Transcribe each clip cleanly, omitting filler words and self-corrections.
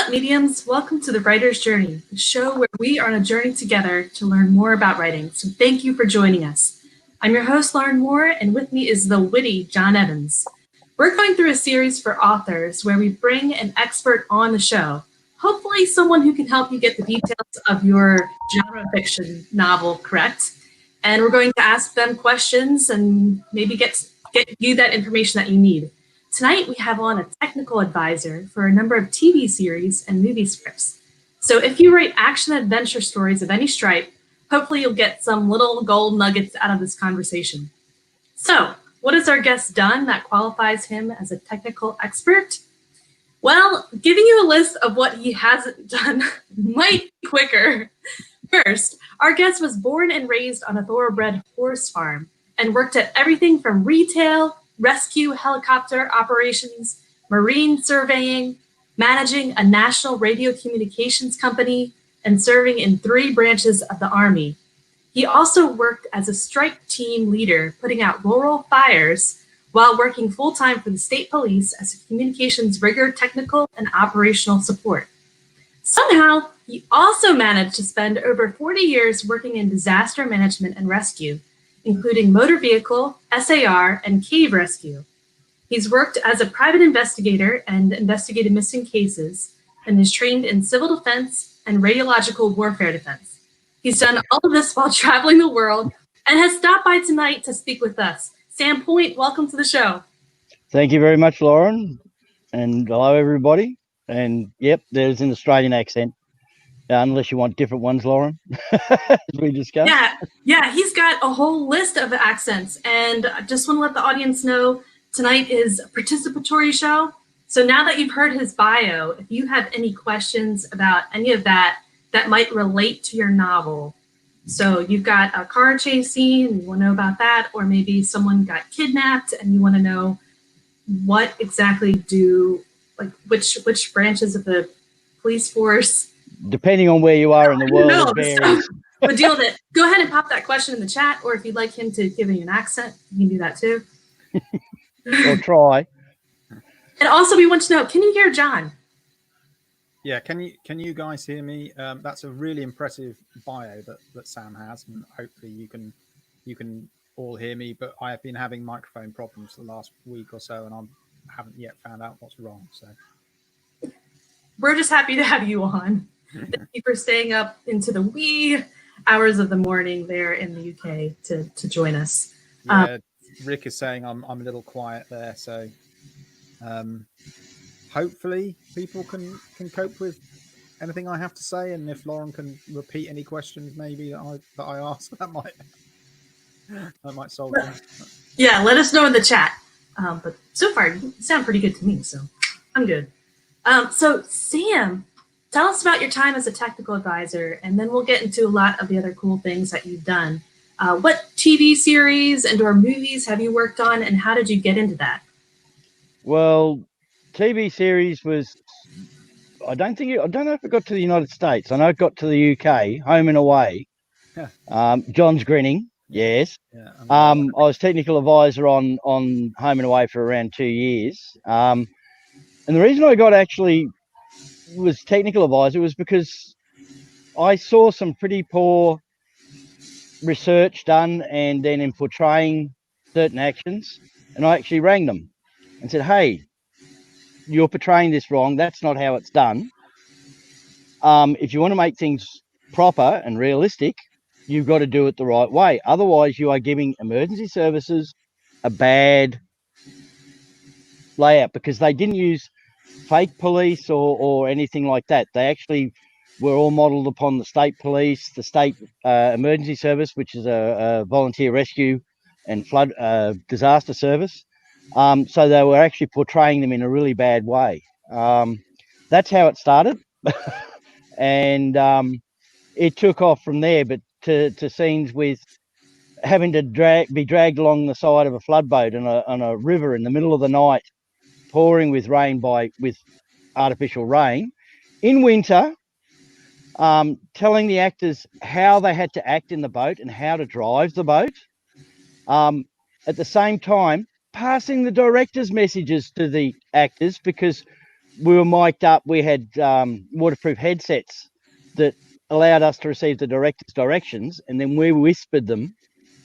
up, mediums? Welcome to The Writer's Journey, the show where we are on a journey together to learn more about writing. So thank you for joining us. I'm your host, Lauren Moore, and with me is the witty John Evans. We're going through a series for authors where we bring an expert on the show, hopefully someone who can help you get the details of your genre fiction novel correct. And we're going to ask them questions and maybe get you that information that you need. Tonight, we have on a technical advisor for a number of TV series and movie scripts. So if you write action-adventure stories of any stripe, hopefully you'll get some little gold nuggets out of this conversation. So, what has our guest done that qualifies him as a technical expert? Well, giving you a list of what he hasn't done might be quicker. First, our guest was born and raised on a thoroughbred horse farm and worked at everything from retail, rescue helicopter operations, marine surveying, managing a national radio communications company, and serving in 3 branches of the Army. He also worked as a strike team leader, putting out rural fires while working full-time for the state police as a communications rigger, technical and operational support. Somehow, he also managed to spend over 40 years working in disaster management and rescue, including motor vehicle, SAR, and cave rescue. He's worked as a private investigator and investigated missing cases, and is trained in civil defense and radiological warfare defense. He's done all of this while traveling the world and has stopped by tonight to speak with us. Sam Point, welcome to the show. Thank you very much, Lauren, and hello, everybody. And yep, there's an Australian accent. Unless you want different ones, Lauren, as we discussed. Yeah, he's got a whole list of accents, and I just want to let the audience know tonight is a participatory show. So now that you've heard his bio, if you have any questions about any of that might relate to your novel, so you've got a car chase scene and you want to know about that, or maybe someone got kidnapped and you want to know what exactly which branches of the police force. Depending on where you are in the world, but deal with it. Go ahead and pop that question in the chat, or if you'd like him to give you an accent, you can do that too. Or try. And also, we want to know: can you hear John? Yeah, can you guys hear me? That's a really impressive bio that Sam has, and hopefully you can all hear me. But I have been having microphone problems for the last week or so, and I haven't yet found out what's wrong. So we're just happy to have you on. Thank you for staying up into the wee hours of the morning there in the UK to join us. Yeah, Rick is saying I'm a little quiet there, so hopefully people can cope with anything I have to say, and if Lauren can repeat any questions maybe that I asked, that might solve them. Yeah, let us know in the chat. But so far you sound pretty good to me, so I'm good. So Sam, tell us about your time as a technical advisor, and then we'll get into a lot of the other cool things that you've done. What TV series and/or movies have you worked on, and how did you get into that? Well, TV series was, I don't know if it got to the United States. I know it got to the UK, Home and Away. John's grinning. Yes. Yeah, I was technical advisor on Home and Away for around 2 years. And the reason I got actually was technical advisor was because I saw some pretty poor research done, and then in portraying certain actions, and I actually rang them and said, hey, you're portraying this wrong. That's not how it's done. If you want to make things proper and realistic, you've got to do it the right way. Otherwise, you are giving emergency services a bad layout, because they didn't use fake police or anything like that. They actually were all modelled upon the state police, the state emergency service, which is a volunteer rescue and flood disaster service. So they were actually portraying them in a really bad way. That's how it started. And it took off from there, but to scenes with having to be dragged along the side of a floodboat on a river in the middle of the night, pouring with rain with artificial rain in winter, telling the actors how they had to act in the boat and how to drive the boat. At the same time, passing the director's messages to the actors, because we were mic'd up. We had waterproof headsets that allowed us to receive the director's directions, and then we whispered them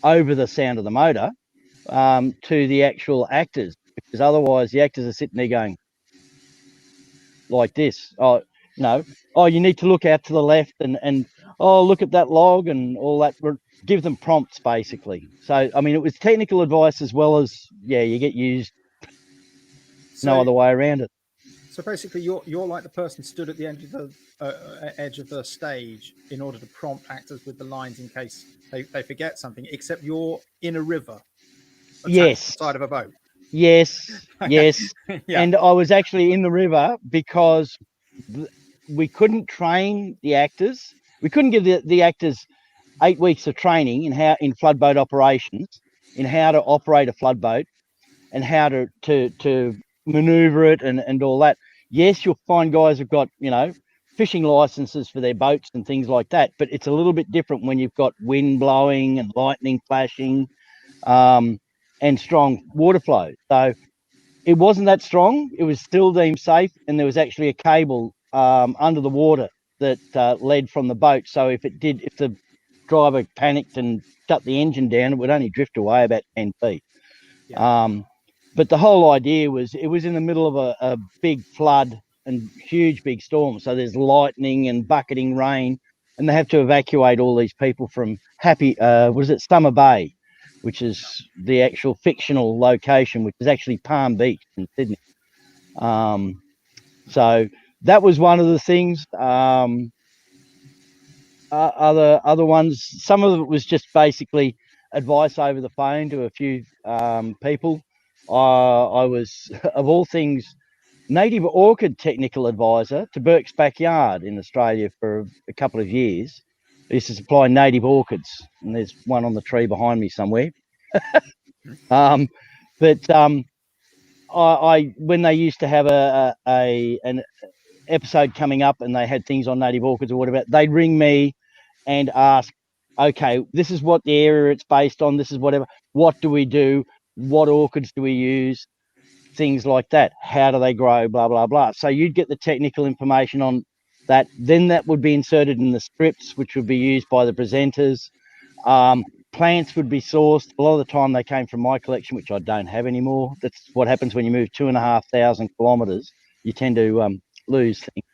over the sound of the motor to the actual actors, because otherwise the actors are sitting there going like this. Oh, you need to look out to the left, and oh, look at that log and all that. Give them prompts, basically. So, I mean, it was technical advice as well as, you get used. No other way around it. So basically, you're like the person stood at the edge of the stage in order to prompt actors with the lines in case they forget something. Except you're in a river, yes, side of a boat. Yes, yes. Yeah. And I was actually in the river because we couldn't train the actors. We couldn't give the actors 8 weeks of training in floodboat operations, in how to operate a floodboat and how to maneuver it and all that. Yes, you'll find guys who've got, fishing licenses for their boats and things like that, but it's a little bit different when you've got wind blowing and lightning flashing and strong water flow. So it wasn't that strong. It was still deemed safe, and there was actually a cable under the water that led from the boat. So if the driver panicked and shut the engine down, it would only drift away about 10 feet. Yeah. But the whole idea was it was in the middle of a big flood and huge big storm. So there's lightning and bucketing rain, and they have to evacuate all these people from Summer Bay, which is the actual fictional location, which is actually Palm Beach in Sydney. So that was one of the things. Other ones, some of it was just basically advice over the phone to a few people. I was, of all things, native orchid technical advisor to Burke's Backyard in Australia for a couple of years. I used to supply native orchids, and there's one on the tree behind me somewhere. I when they used to have an episode coming up and they had things on native orchids or whatever, they'd ring me and ask, okay, this is what the area it's based on, this is whatever, what do we do, what orchids do we use, things like that, how do they grow, blah, blah, blah. So you'd get the technical information on that. Then that would be inserted in the scripts, which would be used by the presenters. Plants would be sourced. A lot of the time they came from my collection, which I don't have anymore. That's what happens when you move 2,500 kilometres. You tend to lose things.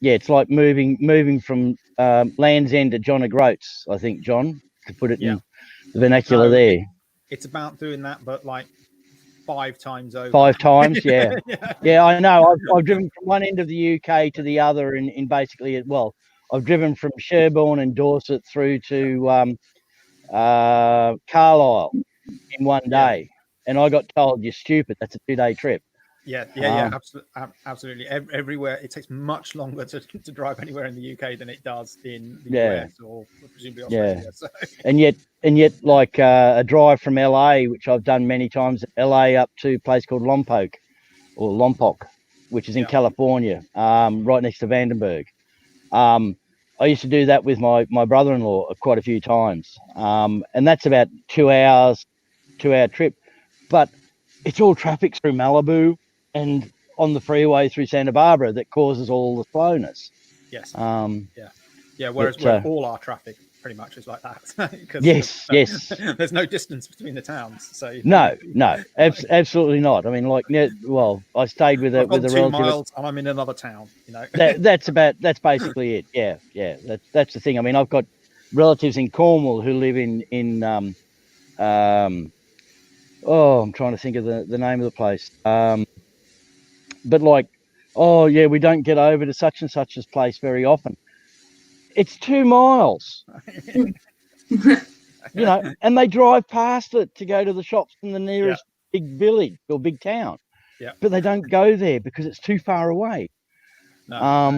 It's like moving from Land's End to John O'Groats, I think, John, to put it in the vernacular there. It's about doing that, but like 5 times over. 5 times, yeah. Yeah, I know. I've driven from one end of the UK to the other in basically, I've driven from Sherborne and Dorset through to Carlisle in one day. And I got told, you're stupid, that's a 2-day trip. Absolutely. Everywhere, it takes much longer to drive anywhere in the UK than it does in the US or presumably Australia. Yeah. So. And yet, like a drive from LA, which I've done many times, LA up to a place called Lompoc, which is in California, right next to Vandenberg. I used to do that with my brother-in-law quite a few times, and that's about 2 hours, 2-hour trip. But it's all traffic through Malibu and on the freeway through Santa Barbara that causes all the slowness. Yes. Whereas all our traffic pretty much is like that. Yes. There's no distance between the towns. So no, absolutely not. I mean, I stayed with a relative. 2 miles and I'm in another town. That's basically it. Yeah. That's the thing. I mean, I've got relatives in Cornwall who live in I'm trying to think of the name of the place. But we don't get over to such and such a place very often. It's 2 miles, and they drive past it to go to the shops in the nearest big village or big town. Yeah. But they don't go there because it's too far away. No.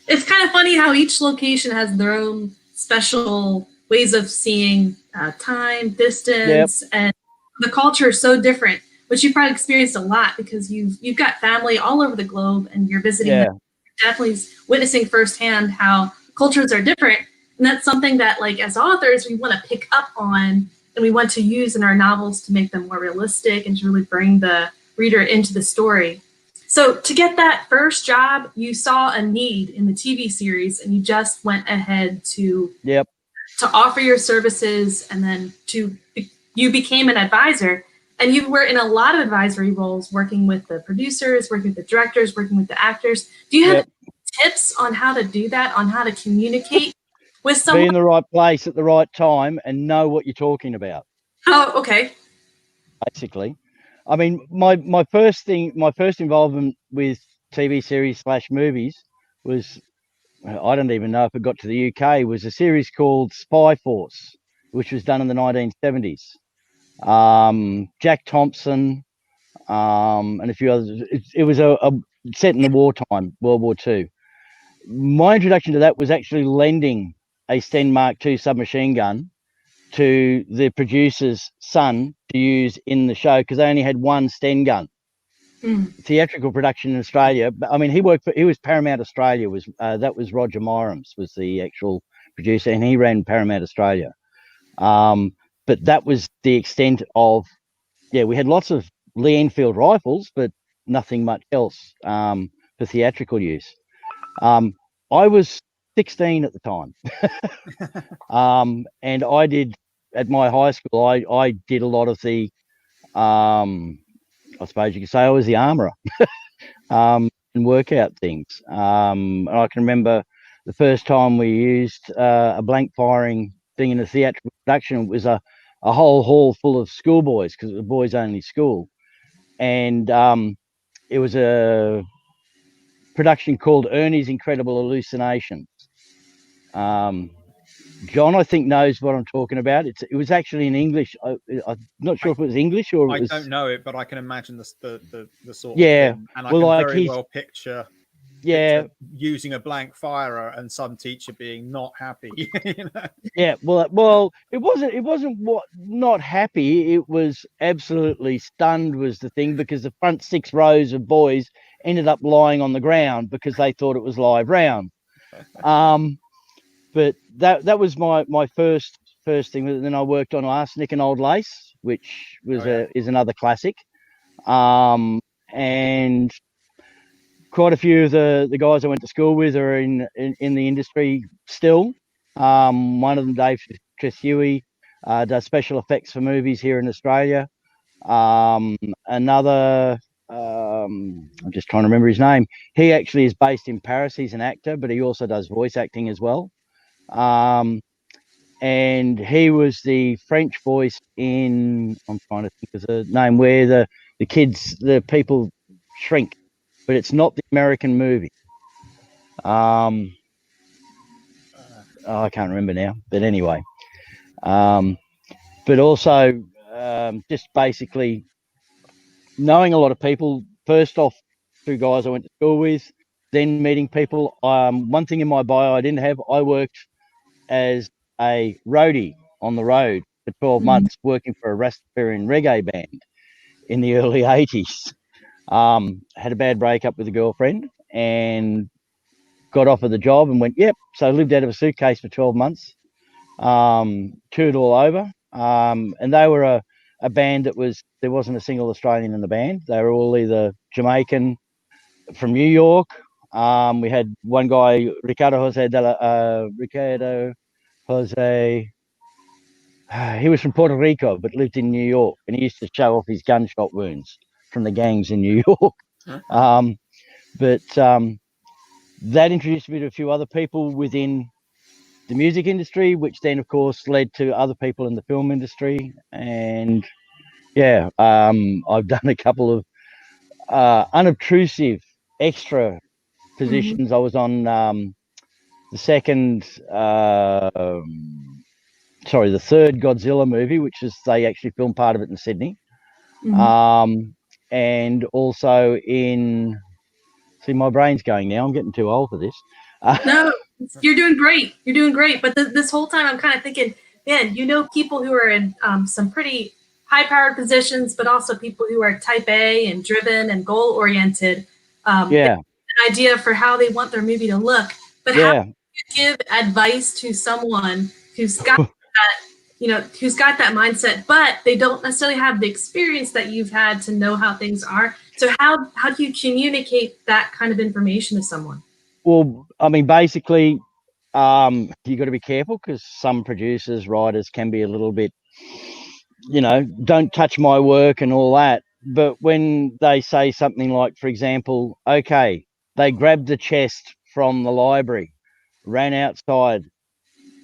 It's kind of funny how each location has their own special ways of seeing time, distance, and the culture is so different, which you've probably experienced a lot because you've got family all over the globe and you're visiting them. You're definitely witnessing firsthand how cultures are different. And that's something that, like, as authors, we want to pick up on and we want to use in our novels to make them more realistic and to really bring the reader into the story. So to get that first job, you saw a need in the TV series, and you just went ahead to offer your services, and then you became an advisor, and you were in a lot of advisory roles, working with the producers, working with the directors, working with the actors. Do you have tips on how to do that, on how to communicate with someone? Be in the right place at the right time and know what you're talking about. Oh, okay. Basically, I mean, my first involvement with TV series / movies was, I don't even know if it got to the UK, was a series called Spy Force, which was done in the 1970s. Jack Thompson, and a few others. It was a set in the wartime, World War II. My introduction to that was actually lending a Sten Mark II submachine gun to the producer's son to use in the show, because they only had one Sten gun. Theatrical production in Australia. I mean, he was Paramount Australia. That was Roger Myrams was the actual producer, and he ran Paramount Australia. But that was the extent of, we had lots of Lee Enfield rifles, but nothing much else for theatrical use. I was 16 at the time. And I did, at my high school, I did a lot of the, I suppose you could say I was the armourer, and work out things. And I can remember the first time we used a blank firing thing in a theatrical production. It was a whole hall full of schoolboys, because it was a boys only school. And it was a production called Ernie's Incredible Hallucinations. John, I think, knows what I'm talking about. It was actually in English. I'm not sure if it was English or it was... I don't know it, but I can imagine the sort of thing. And I well, can very well picture using a blank firer and some teacher being not happy. You know? Yeah, well, it wasn't not happy. It was absolutely stunned was the thing, because the front 6 rows of boys ended up lying on the ground because they thought it was live round. But that was my first thing. And then I worked on Arsenic and Old Lace, which was is another classic. And quite a few of the guys I went to school with are in the industry still. One of them, Dave Treshuey, does special effects for movies here in Australia. Another, I'm just trying to remember his name. He actually is based in Paris. He's an actor, but he also does voice acting as well. And he was the French voice in, I'm trying to think of the name, where the kids, the people shrink, but it's not the American movie. I can't remember now, but anyway. But also just basically knowing a lot of people, first off through guys I went to school with, then meeting people. One thing in my bio I didn't have, I worked as a roadie on the road for 12 months, working for a Rastafarian reggae band in the early 80s. Had a bad breakup with a girlfriend and got offered the job and went, yep. So I lived out of a suitcase for 12 months, toured all over. And they were a band there wasn't a single Australian in the band. They were all either Jamaican from New York. We had one guy, Ricardo Jose, he was from Puerto Rico, but lived in New York, and he used to show off his gunshot wounds from the gangs in New York. But that introduced me to a few other people within the music industry, which then, of course, led to other people in the film industry. And I've done a couple of unobtrusive extra positions. I was on the third Godzilla movie, which is, they actually filmed part of it in Sydney. And also in, see, my brain's going now. I'm getting too old for this. No, you're doing great. You're doing great. But this whole time I'm kind of thinking, man, people who are in some pretty high-powered positions, but also people who are type A and driven and goal-oriented. An idea for how they want their movie to look. But how do you give advice to someone who's got that who's got that mindset, but they don't necessarily have the experience that you've had to know how things are. So how do you communicate that kind of information to someone? Well, I mean, basically, you got to be careful because some producers, writers can be a little bit, don't touch my work and all that. But when they say something like, for example, okay, they grabbed the chest from the library, ran outside,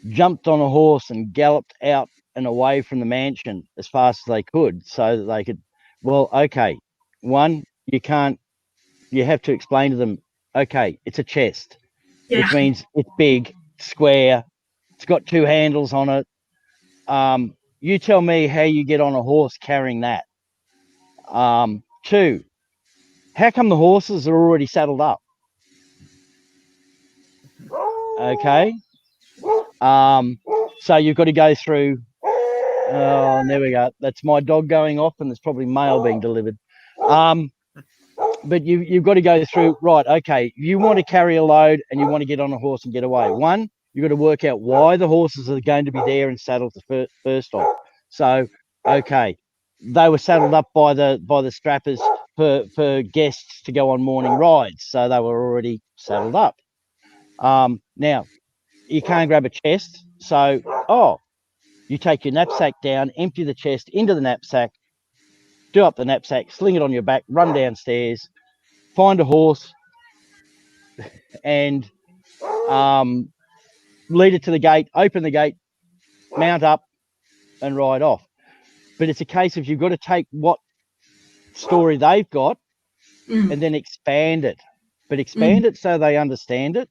jumped on a horse and galloped out and away from the mansion as fast as they could so that they could, well, okay, one, you have to explain to them, okay, it's a chest, which means it's big, square, it's got two handles on it. You tell me how you get on a horse carrying that. Two, how come the horses are already saddled up? Okay. So you've got to go through. Oh, there we go. That's my dog going off, and there's probably mail being delivered. But you've got to go through, right, okay, you want to carry a load and you want to get on a horse and get away. One, you've got to work out why the horses are going to be there and saddled the first off. So, okay, they were saddled up by the strappers for guests to go on morning rides. So they were already saddled up. Now, you can't grab a chest. So, you take your knapsack down, empty the chest into the knapsack, do up the knapsack, sling it on your back, run downstairs, find a horse, and lead it to the gate, open the gate, mount up, and ride off. But it's a case of you've got to take what story they've got and then expand it. But expand it so they understand it,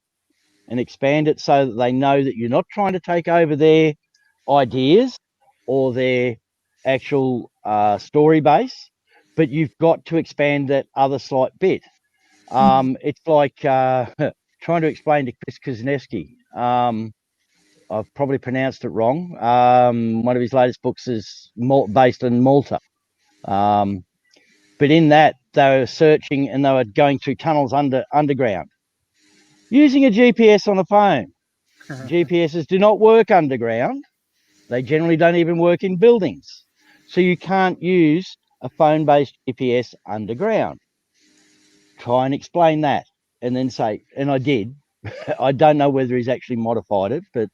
and expand it so that they know that you're not trying to take over their ideas or their actual story base, but you've got to expand that other slight bit. It's like trying to explain to Chris Kuznetsky. I've probably pronounced it wrong. One of his latest books is based in Malta. But in that, they were searching and they were going through tunnels underground using a GPS on a phone. GPSs do not work underground. They generally don't even work in buildings. So you can't use a phone-based GPS underground. Try and explain that and then say, and I did. I don't know whether he's actually modified it, but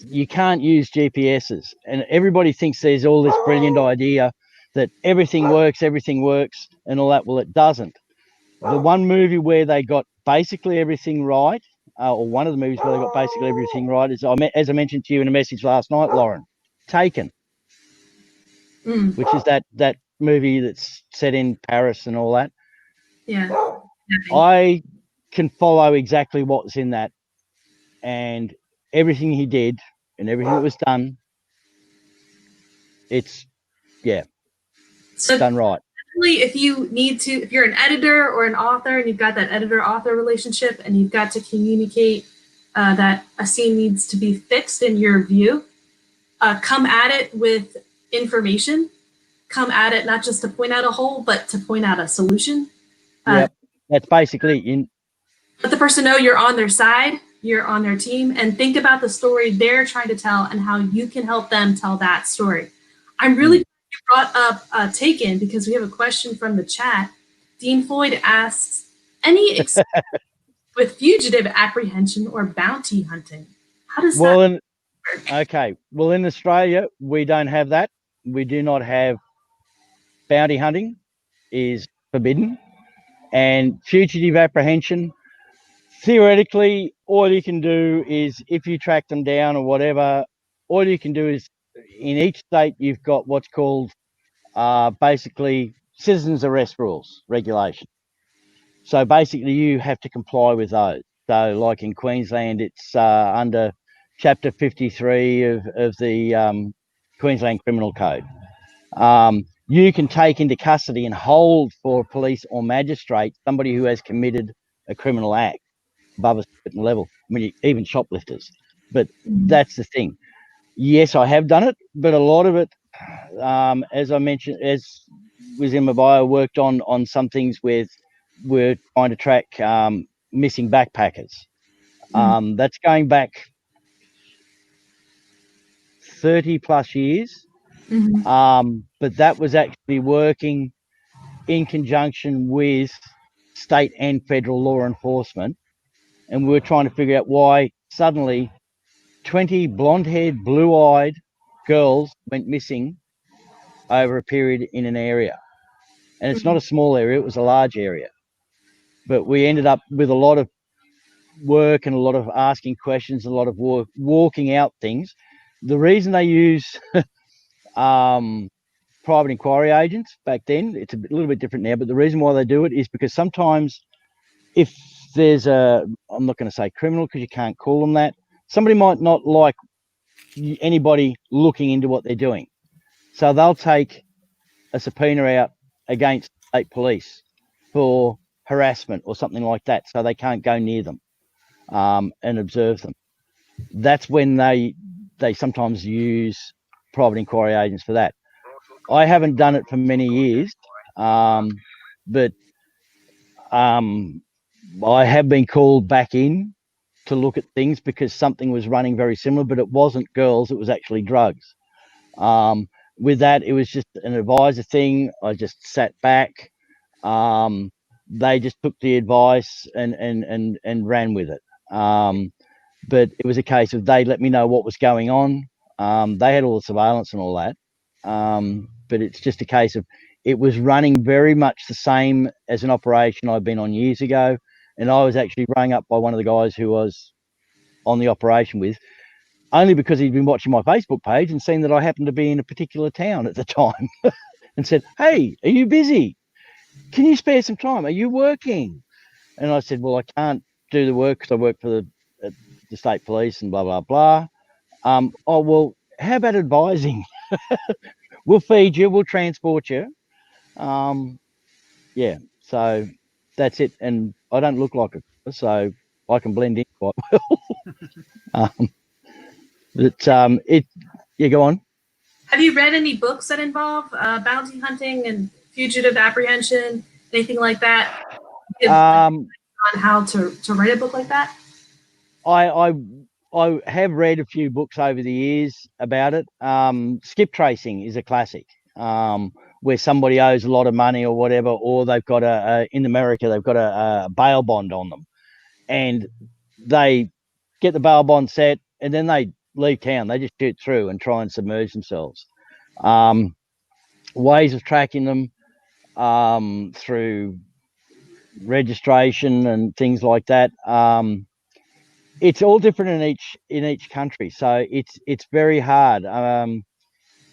you can't use GPSs. And everybody thinks there's all this brilliant idea that everything works, and all that. Well, it doesn't. The one movie where they got basically everything right, or one of the movies where they got basically everything right, is, as I mentioned to you in a message last night, Lauren, Taken, which is that movie that's set in Paris and all that. Yeah. I can follow exactly what's in that, and everything he did and everything that was done, it's done right. If you're an editor or an author and you've got that editor-author relationship and you've got to communicate that a scene needs to be fixed in your view, come at it with information. Come at it not just to point out a hole, but to point out a solution. Yep, that's basically let the person know you're on their side, you're on their team, and think about the story they're trying to tell and how you can help them tell that story. I'm really glad you brought up Taken because we have a question from the chat. Dean Floyd asks, any experience with fugitive apprehension or bounty hunting? How does that work? Okay. Well, in Australia, we don't have that. We do not have bounty hunting is forbidden. And fugitive apprehension, theoretically, all you can do is if you track them down or whatever, all you can do is in each state, you've got what's called basically citizens arrest rules, regulation. So basically, you have to comply with those. So, like in Queensland, it's under Chapter 53 of the Queensland Criminal Code. You can take into custody and hold for police or magistrate somebody who has committed a criminal act above a certain level. I mean, even shoplifters. But that's the thing. Yes, I have done it, but a lot of it, as I mentioned, as was in my bio, worked on some things with we're trying to track missing backpackers. That's going back 30 plus years. But that was actually working in conjunction with state and federal law enforcement. And we were trying to figure out why suddenly 20 blonde-haired, blue-eyed girls went missing over a period in an area. And it's not a small area, it was a large area. But we ended up with a lot of work and a lot of asking questions, a lot of walking out things. The reason they use private inquiry agents back then, it's a little bit different now, but the reason why they do it is because sometimes if there's I'm not going to say criminal because you can't call them that, somebody might not like anybody looking into what they're doing. So they'll take a subpoena out against state police for harassment or something like that, so they can't go near them and observe them. That's when they sometimes use private inquiry agents for that. I haven't done it for many years, but I have been called back in to look at things because something was running very similar, but it wasn't girls, it was actually drugs. With that, it was just an advisor thing. I just sat back. They just took the advice and ran with it. But it was a case of they let me know what was going on. They had all the surveillance and all that. But it's just a case of it was running very much the same as an operation I'd been on years ago. And I was actually rang up by one of the guys who was on the operation with, only because he'd been watching my Facebook page and seen that I happened to be in a particular town at the time and said, "Hey, are you busy? Can you spare some time? Are you working?" And I said, "Well, I can't do the work because I work for the state police and blah, blah, blah." "Oh, well, how about advising? We'll feed you, we'll transport you." Yeah, so that's it. And I don't look like it, so I can blend in quite well. Yeah, go on. Have you read any books that involve bounty hunting and fugitive apprehension, anything like that? On how to write a book like that? I have read a few books over the years about it. Skip tracing is a classic, where somebody owes a lot of money or whatever, or they've got in America, they've got a bail bond on them, and they get the bail bond set and then they leave town. They just shoot through and try and submerge themselves. Ways of tracking them through registration and things like that. It's all different in each country, so it's very hard.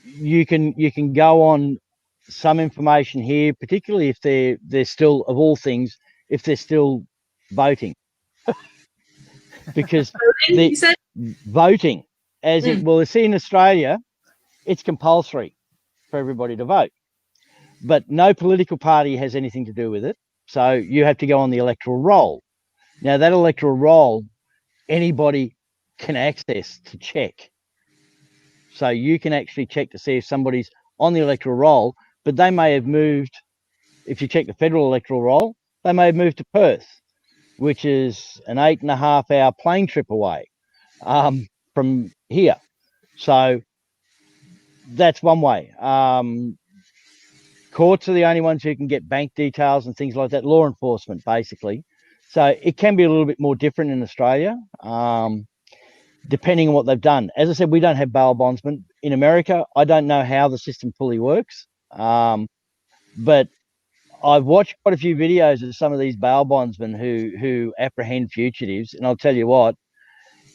You can go on some information here, particularly if they're still, of all things, if they're still voting, because voting, as in, well, see, in Australia, it's compulsory for everybody to vote, but no political party has anything to do with it. So you have to go on the electoral roll. Now that electoral roll, anybody can access to check. So you can actually check to see if somebody's on the electoral roll, but they may have moved, if you check the federal electoral roll, they may have moved to Perth, which is an 8.5 hour plane trip away from here. So that's one way. Courts are the only ones who can get bank details and things like that, law enforcement, basically. So it can be a little bit more different in Australia, depending on what they've done. As I said, we don't have bail bondsmen. In America, I don't know how the system fully works, but I've watched quite a few videos of some of these bail bondsmen who apprehend fugitives, and I'll tell you what,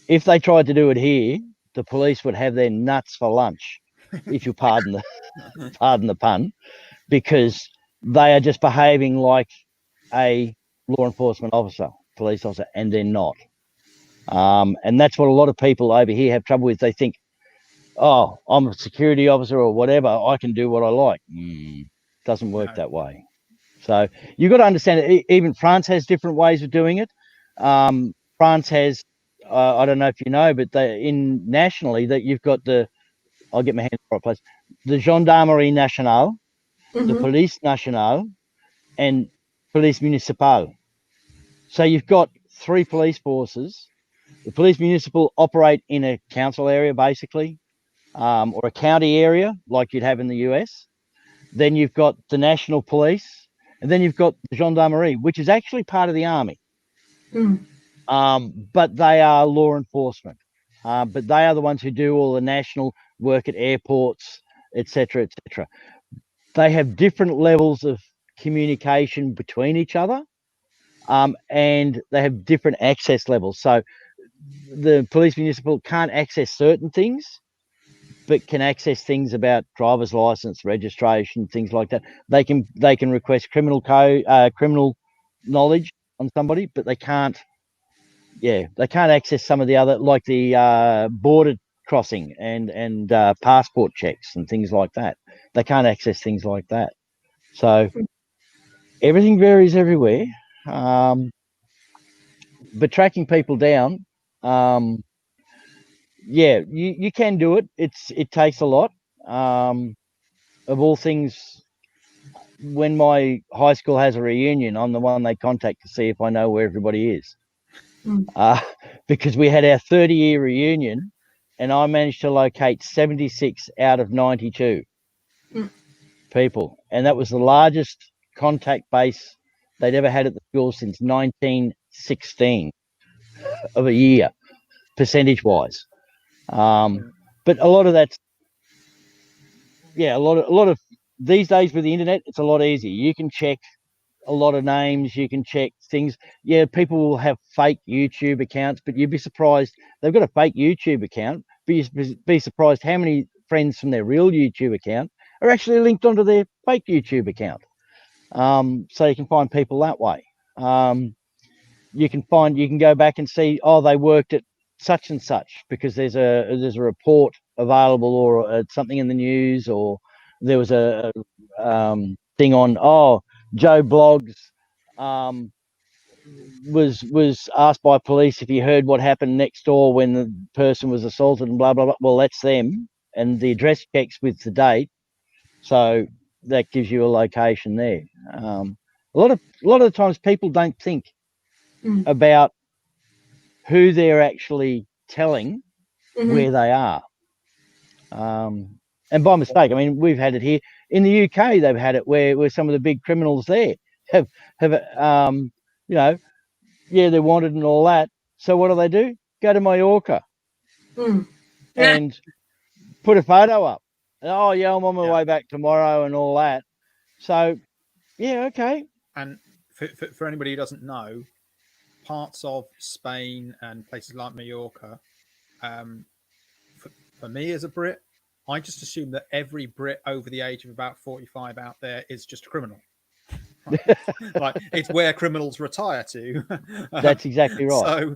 if they tried to do it here, the police would have their nuts for lunch, if you pardon the pun, because they are just behaving like a law enforcement officer, police officer, and they're not. And that's what a lot of people over here have trouble with. They think, "Oh, I'm a security officer or whatever, I can do what I like." Doesn't work that way. So you've got to understand it. Even France has different ways of doing it. France has, I don't know if you know, but nationally that you've got I'll get my hands in the right place, the Gendarmerie Nationale, the Police Nationale, and Police Municipale. So you've got 3 police forces. The police municipal operate in a council area, basically. or a county area like you'd have in the US. Then you've got the national police, and then you've got the gendarmerie, which is actually part of the army. But they are law enforcement. But they are the ones who do all the national work at airports, etc., etc. They have different levels of communication between each other, and they have different access levels. So the police municipal can't access certain things, but can access things about driver's license, registration, things like that. They can request criminal knowledge on somebody, but they can't access some of the other, like the border crossing and passport checks and things like that. They can't access things like that. So everything varies everywhere. But tracking people down, you can do it. It takes a lot. Of all things, when my high school has a reunion, I'm the one they contact to see if I know where everybody is. Because we had our 30-year reunion, and I managed to locate 76 out of 92 people, and that was the largest contact base they'd ever had at the school since 1916 of a year, percentage-wise. But a lot of that's, a lot of these days with the internet, it's a lot easier. You can check a lot of names, you can check things. Yeah, people will have fake YouTube accounts, but you'd be surprised. They've got a fake YouTube account, but you'd be surprised how many friends from their real YouTube account are actually linked onto their fake YouTube account. So you can find people that way. You can go back and see, they worked at such and such because there's a report available, or something in the news, or there was a thing on, Joe Blogs was asked by police if he heard what happened next door when the person was assaulted and blah blah blah. Well, that's them, and the address checks with the date, so that gives you a location there. A lot of the times people don't think about who they're actually telling where they are. And by mistake, I mean, we've had it here in the UK. They've had it where some of the big criminals there have they're wanted and all that. So what do? Go to Mallorca and put a photo up. Oh yeah, I'm on my way back tomorrow and all that. So okay. And for anybody who doesn't know, parts of Spain and places like Mallorca, for me as a Brit, I just assume that every Brit over the age of about 45 out there is just a criminal. Like, it's where criminals retire to. That's exactly right. So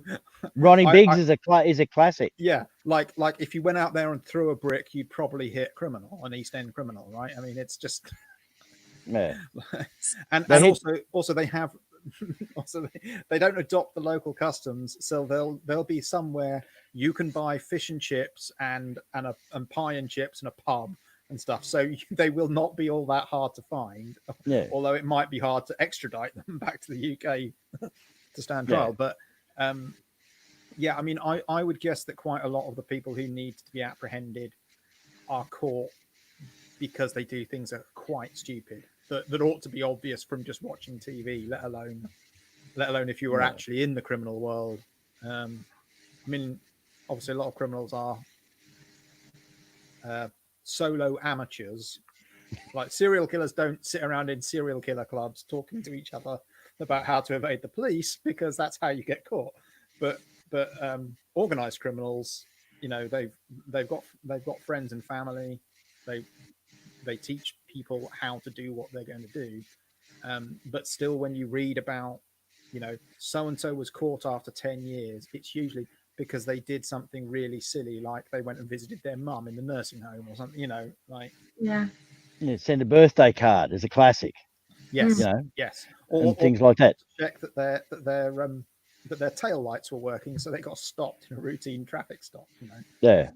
Ronnie Biggs is a classic. Yeah, like if you went out there and threw a brick, you'd probably hit an East End criminal, right? I mean, it's just and also they have they don't adopt the local customs, so they'll be somewhere you can buy fish and chips and pie and chips and a pub and stuff. So they will not be all that hard to find. Although it might be hard to extradite them back to the UK to stand trial. But I mean, I would guess that quite a lot of the people who need to be apprehended are caught because they do things that are quite stupid, that ought to be obvious from just watching TV, let alone if you were actually in the criminal world. I mean, obviously a lot of criminals are solo amateurs. Like, serial killers don't sit around in serial killer clubs talking to each other about how to evade the police, because that's how you get caught. But organized criminals, they've got friends and family. They teach people how to do what they're going to do. But still, when you read about, so and so was caught after 10 years, it's usually because they did something really silly, like they went and visited their mum in the nursing home or something, send a birthday card is a classic. Yes. Yes. Or things like that. Check that their tail lights were working, so they got stopped in a routine traffic stop. Yeah.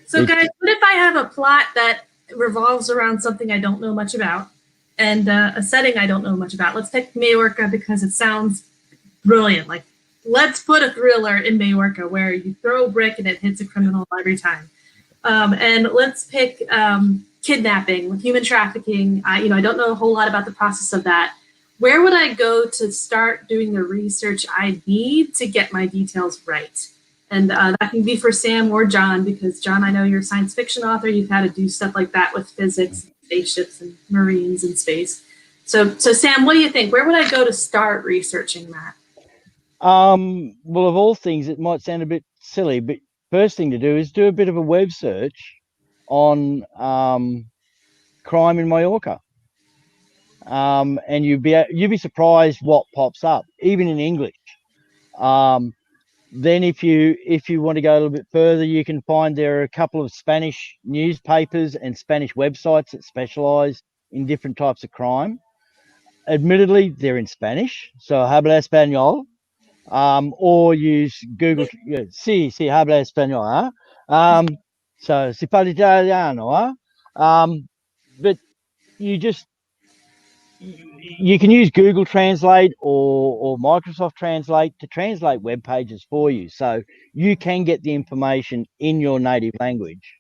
So, guys, what if I have a plot that revolves around something I don't know much about, and a setting I don't know much about? Let's take Majorca because it sounds brilliant. Like, let's put a thriller in Majorca where you throw a brick and it hits a criminal every time. And let's pick kidnapping, human trafficking. I don't know a whole lot about the process of that. Where would I go to start doing the research I need to get my details right? And that can be for Sam or John, because John, I know you're a science fiction author. You've had to do stuff like that with physics, spaceships, and Marines in space. So Sam, what do you think? Where would I go to start researching that? Well, of all things, it might sound a bit silly, but first thing to do is do a bit of a web search on crime in Mallorca. And you'd be surprised what pops up, even in English. Then if you want to go a little bit further, you can find there are a couple of Spanish newspapers and Spanish websites that specialize in different types of crime. Admittedly, they're in Spanish, so habla español. Or use Google. Sí, habla español. So si parla italiano. But you can use Google Translate or Microsoft Translate to translate web pages for you, so you can get the information in your native language,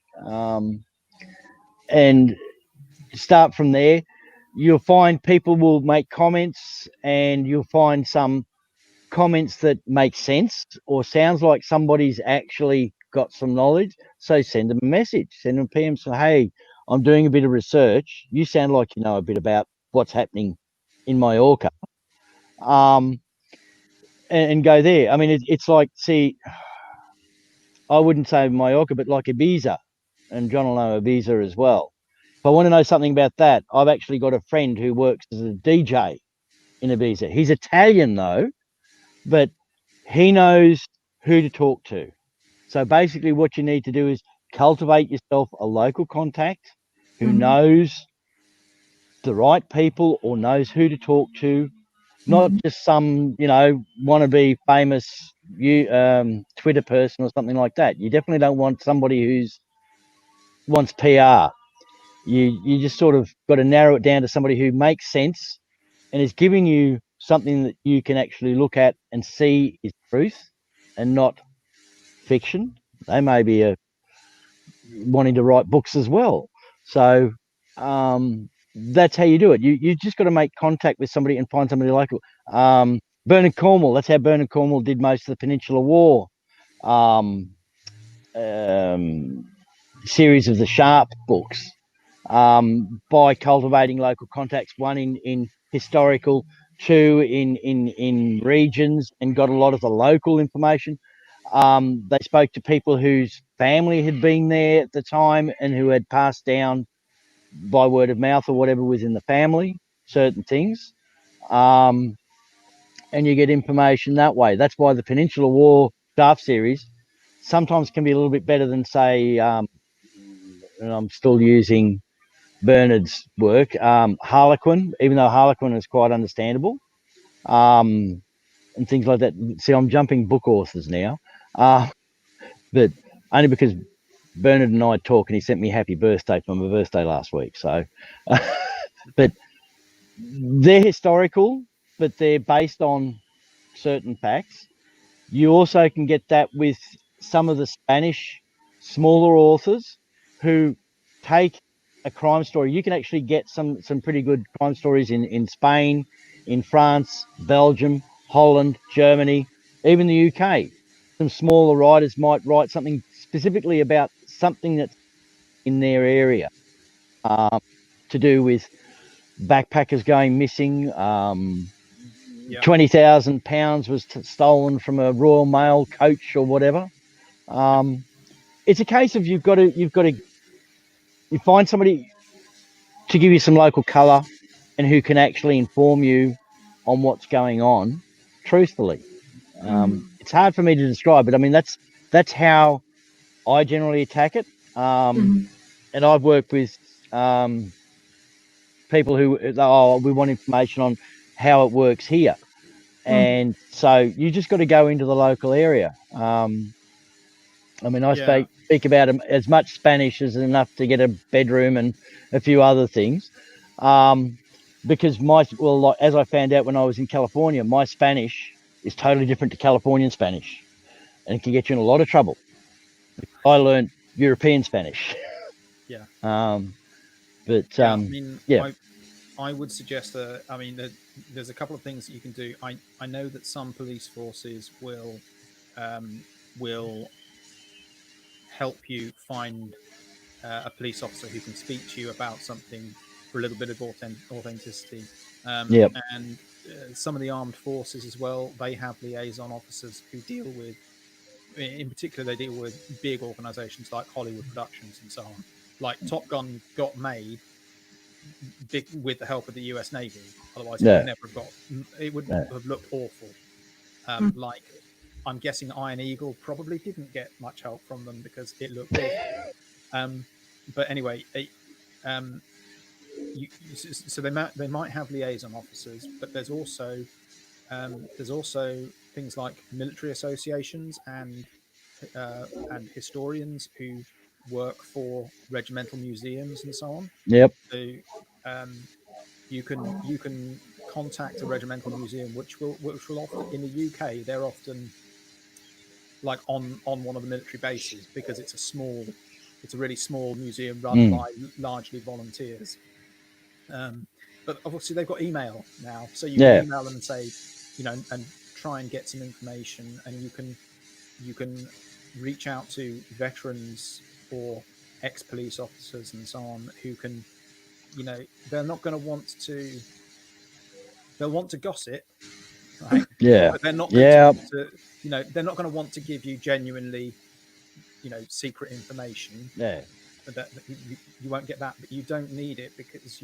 and start from there. You'll find people will make comments, and you'll find some comments that make sense or sounds like somebody's actually got some knowledge. So send them a message, send them a PM, say, hey, I'm doing a bit of research. You sound like you know a bit about what's happening in Mallorca. And go there. I mean, it's like, see, I wouldn't say Mallorca, but like Ibiza, and John will know Ibiza as well. If I want to know something about that, I've actually got a friend who works as a DJ in Ibiza. He's Italian though, but he knows who to talk to. So basically what you need to do is cultivate yourself a local contact who knows the right people or knows who to talk to, not just some, wannabe famous Twitter person or something like that. You definitely don't want somebody who's wants PR. You just sort of got to narrow it down to somebody who makes sense and is giving you something that you can actually look at and see is truth and not fiction. They may be wanting to write books as well. So that's how you do it. You just got to make contact with somebody and find somebody local. Bernard Cornwell, that's how Bernard Cornwell did most of the Peninsular War series of the Sharp books, by cultivating local contacts, one in historical, two in regions, and got a lot of the local information. They spoke to people whose family had been there at the time and who had passed down by word of mouth or whatever was in the family, certain things. And you get information that way. That's why the Peninsular War Sharp series sometimes can be a little bit better than, say, and I'm still using Bernard's work, Harlequin, even though Harlequin is quite understandable, and things like that. See, I'm jumping book authors now, but only because Bernard and I talk and he sent me happy birthday for my birthday last week. So, but they're historical, but they're based on certain facts. You also can get that with some of the Spanish smaller authors who take a crime story. You can actually get some pretty good crime stories in Spain, in France, Belgium, Holland, Germany, even the UK. Some smaller writers might write something specifically about something that's in their area, to do with backpackers going missing. £20,000 was stolen from a Royal Mail coach or whatever. It's a case of you find somebody to give you some local colour and who can actually inform you on what's going on truthfully. It's hard for me to describe, but I mean that's how I generally attack it. And I've worked with people who, we want information on how it works here. And so you just got to go into the local area. I mean, I speak about as much Spanish as enough to get a bedroom and a few other things. Because as I found out when I was in California, my Spanish is totally different to Californian Spanish, and it can get you in a lot of trouble. I learned European Spanish. Yeah. But Yeah, I mean, yeah, I would suggest I mean, there's a couple of things that you can do. I know that some police forces will help you find a police officer who can speak to you about something for a little bit of authenticity. yep, And some of the armed forces as well, they have liaison officers who deal with, in particular, they deal with big organizations like Hollywood Productions and so on. Like Top Gun got made big with the help of the US Navy. Otherwise, it would no, never have got, it would no, have looked awful. Mm. Like, I'm guessing Iron Eagle probably didn't get much help from them because it looked awful. But anyway, so they might have liaison officers, but there's also things like military associations and historians who work for regimental museums and so on. yep, So um, you can contact a regimental museum, which will often, in the UK, they're often like on one of the military bases, because it's a really small museum run mm, by largely volunteers. Um, but obviously they've got email now, so you can yeah, email them and say, and try and get some information, and you can reach out to veterans or ex-police officers and so on who can, they're not going to they'll want to gossip, right? yeah, But they're not going to yeah, want to, they're not going to want to give you genuinely, secret information. yeah, That you won't get that, but you don't need it, because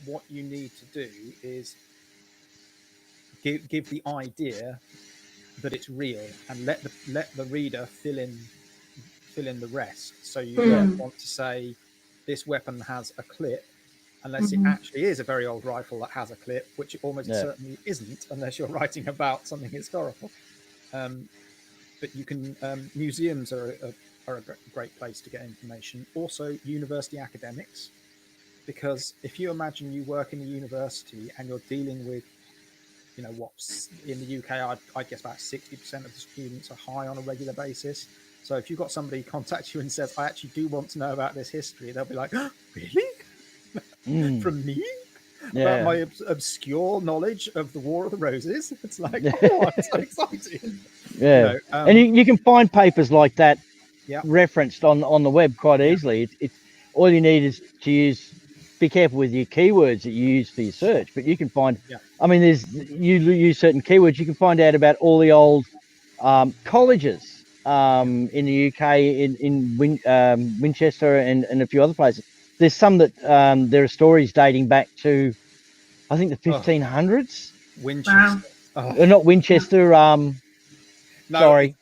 what you need to do is give the idea that it's real, and let the reader fill in the rest. So you yeah, don't Mm. want to say this weapon has a clip unless it Mhm. actually is a very old rifle that has a clip, which it almost yeah, certainly isn't unless you're writing about something historical. But you can, museums are a great place to get information. Also, university academics, because if you imagine you work in a university and you're dealing with, what's in the UK, I'd guess about 60% of the students are high on a regular basis. So if you've got somebody contact you and says, I actually do want to know about this history, they'll be like, oh, really? mm, From me? About yeah, my obscure knowledge of the War of the Roses? It's like, oh, I'm so excited. yeah. And you can find papers like that Yeah. referenced on the web quite Yeah. easily. It's all you need is to be careful with your keywords that you use for your search, but you can find, Yeah. I mean, you use certain keywords, you can find out about all the old colleges in the UK, in Winchester and a few other places. There's some that there are stories dating back to, I think, the Oh, 1500s. Wow. Winchester. Oh, Not Winchester. no, Sorry,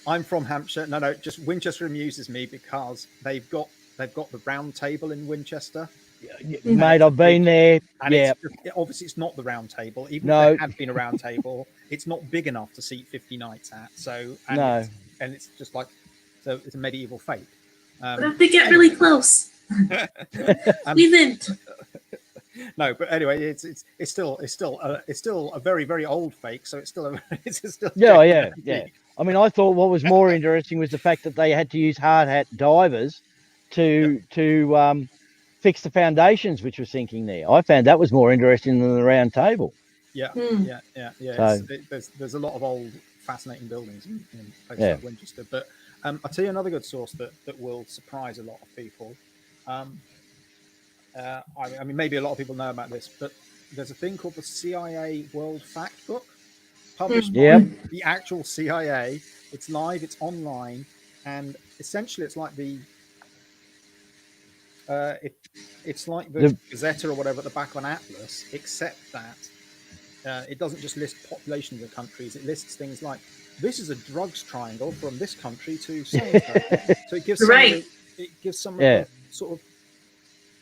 I'm from Hampshire. No, just Winchester amuses me because they've got the round table in Winchester, and mate, it's a I've big, been there. and Yeah, obviously it's not the round table. Even if there no, had been a round table, it's not big enough to seat 50 knights at. So, no. and it's just like, so it's a medieval fate. What if they get really Anyway, close? um, Leave it. no, but anyway, it's still a very, very old fake. So it's still it's still a Yeah, genuine yeah, yeah. antique. I mean, I thought what was more interesting was the fact that they had to use hard hat divers Yeah. to fix the foundations which were sinking there. I found that was more interesting than the round table. Yeah, Hmm. yeah. So There's a lot of old, fascinating buildings in places yeah, like Winchester. But I'll tell you another good source that will surprise a lot of people. Um, I mean, maybe a lot of people know about this, but there's a thing called the CIA World Fact Book, published yep, by the actual CIA. It's live, it's online, and essentially, it's like uh, it, it's like the the Gazette or whatever at the back of an atlas, except that it doesn't just list populations of countries. It lists things like, this is a drugs triangle from this country to so and so. So it gives Right. some of yeah, the sort of,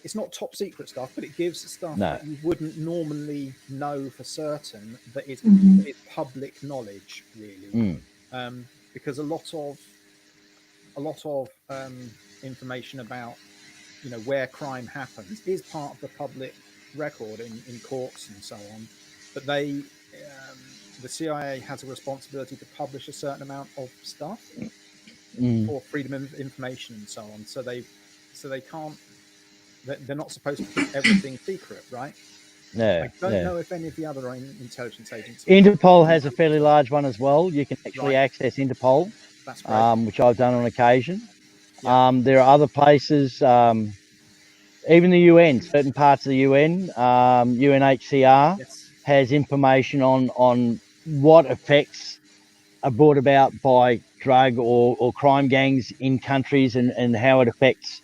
it's not top secret stuff, but it gives stuff no, that you wouldn't normally know for certain that is Mhm. public knowledge, really. mm, Because a lot of information about, where crime happens is part of the public record in courts and so on. But the CIA has a responsibility to publish a certain amount of stuff. for freedom of information and so on. So they can't. They're not supposed to keep everything secret, right? No. I don't know if any of the other intelligence agencies. Interpol has a fairly large one as well. You can actually access Interpol. That's great. Which I've done on occasion. Yeah. There are other places, even the UN, certain parts of the UN, UNHCR has information on what effects are brought about by drug or crime gangs in countries and how it affects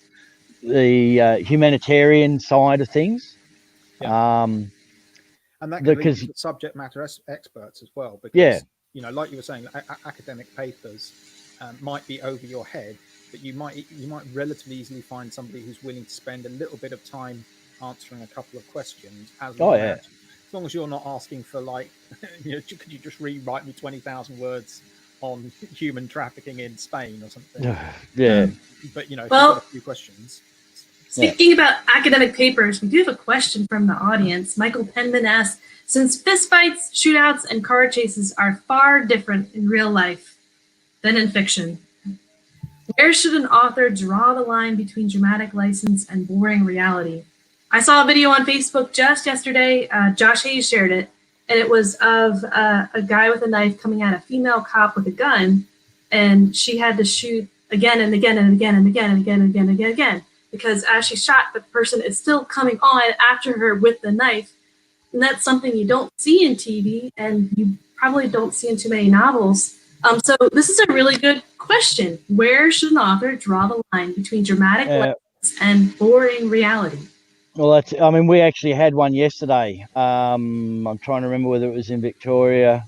the humanitarian side of things. Yeah. And that can lead to subject matter experts as well, because like you were saying, academic papers might be over your head, but you might relatively easily find somebody who's willing to spend a little bit of time answering a couple of questions. As long as you're not asking for like, could you just rewrite me 20,000 words on human trafficking in Spain or something? But if you've got a few questions. Speaking about academic papers, we do have a question from the audience. Michael Penman asks, since fistfights, shootouts, and car chases are far different in real life than in fiction, where should an author draw the line between dramatic license and boring reality? I saw a video on Facebook just yesterday. Josh Hayes shared it, and it was of a guy with a knife coming at a female cop with a gun, and she had to shoot again and again and again and again and again and again and again. Because as she shot, the person is still coming on after her with the knife. And that's something you don't see in TV, and you probably don't see in too many novels. So this is a really good question. Where should an author draw the line between dramatic license and boring reality? Well, we actually had one yesterday. I'm trying to remember whether it was in Victoria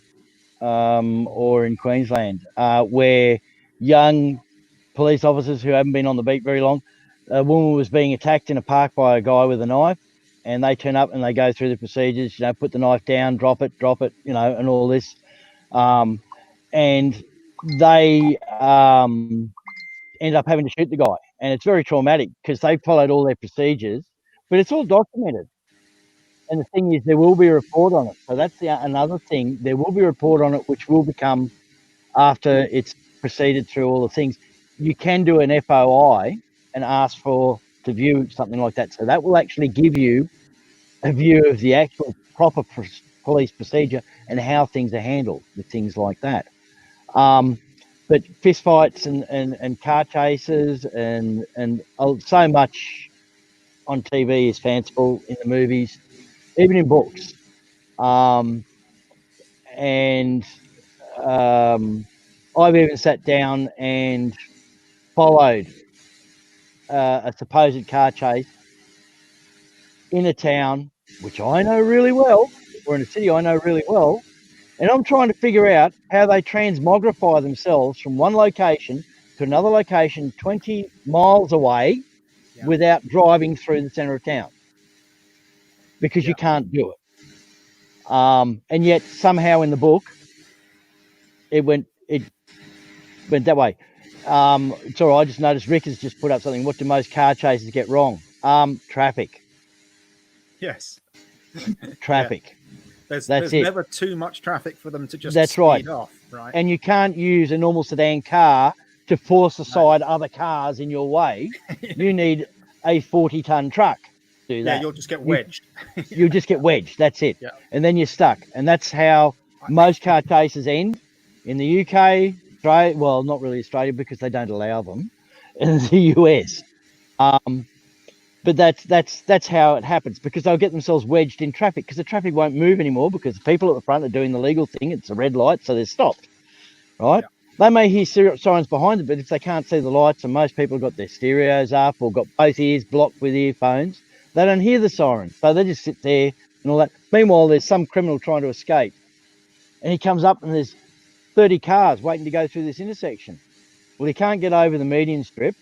or in Queensland, where young police officers who haven't been on the beat very long, a woman was being attacked in a park by a guy with a knife, and they turn up and they go through the procedures, put the knife down, drop it, and all this. And they end up having to shoot the guy. And it's very traumatic because they followed all their procedures, but it's all documented. And the thing is, there will be a report on it. So that's another thing. There will be a report on it, which will become, after it's proceeded through all the things, you can do an FOI and ask to view something like that. So that will actually give you a view of the actual proper police procedure and how things are handled with things like that. But fistfights and car chases and so much on TV is fanciful, in the movies, even in books. I've even sat down and followed a supposed car chase in a town which I know really well, or in a city I know really well, and I'm trying to figure out how they transmogrify themselves from one location to another location 20 miles away without driving through the center of town, because you can't do it. And yet somehow in the book it went that way. It's all right. I just noticed Rick has just put up something. What do most car chases get wrong? Traffic. Yes. Traffic. There's never too much traffic for them to just speed off, right? And you can't use a normal sedan car to force aside other cars in your way. You need a 40-ton truck to do that. Yeah, you'll just get wedged. You'll just get wedged. That's it. Yeah. And then you're stuck. And that's how most car chases end in the UK. Australia, well, not really Australia because they don't allow them, in the US. But that's how it happens, because they'll get themselves wedged in traffic because the traffic won't move anymore because the people at the front are doing the legal thing. It's a red light, so they're stopped, right? Yeah. They may hear sirens behind them, but if they can't see the lights, and most people have got their stereos up or got both ears blocked with earphones, they don't hear the siren. So they just sit there and all that. Meanwhile, there's some criminal trying to escape, and he comes up and there's 30 cars waiting to go through this intersection. Well, he can't get over the median strip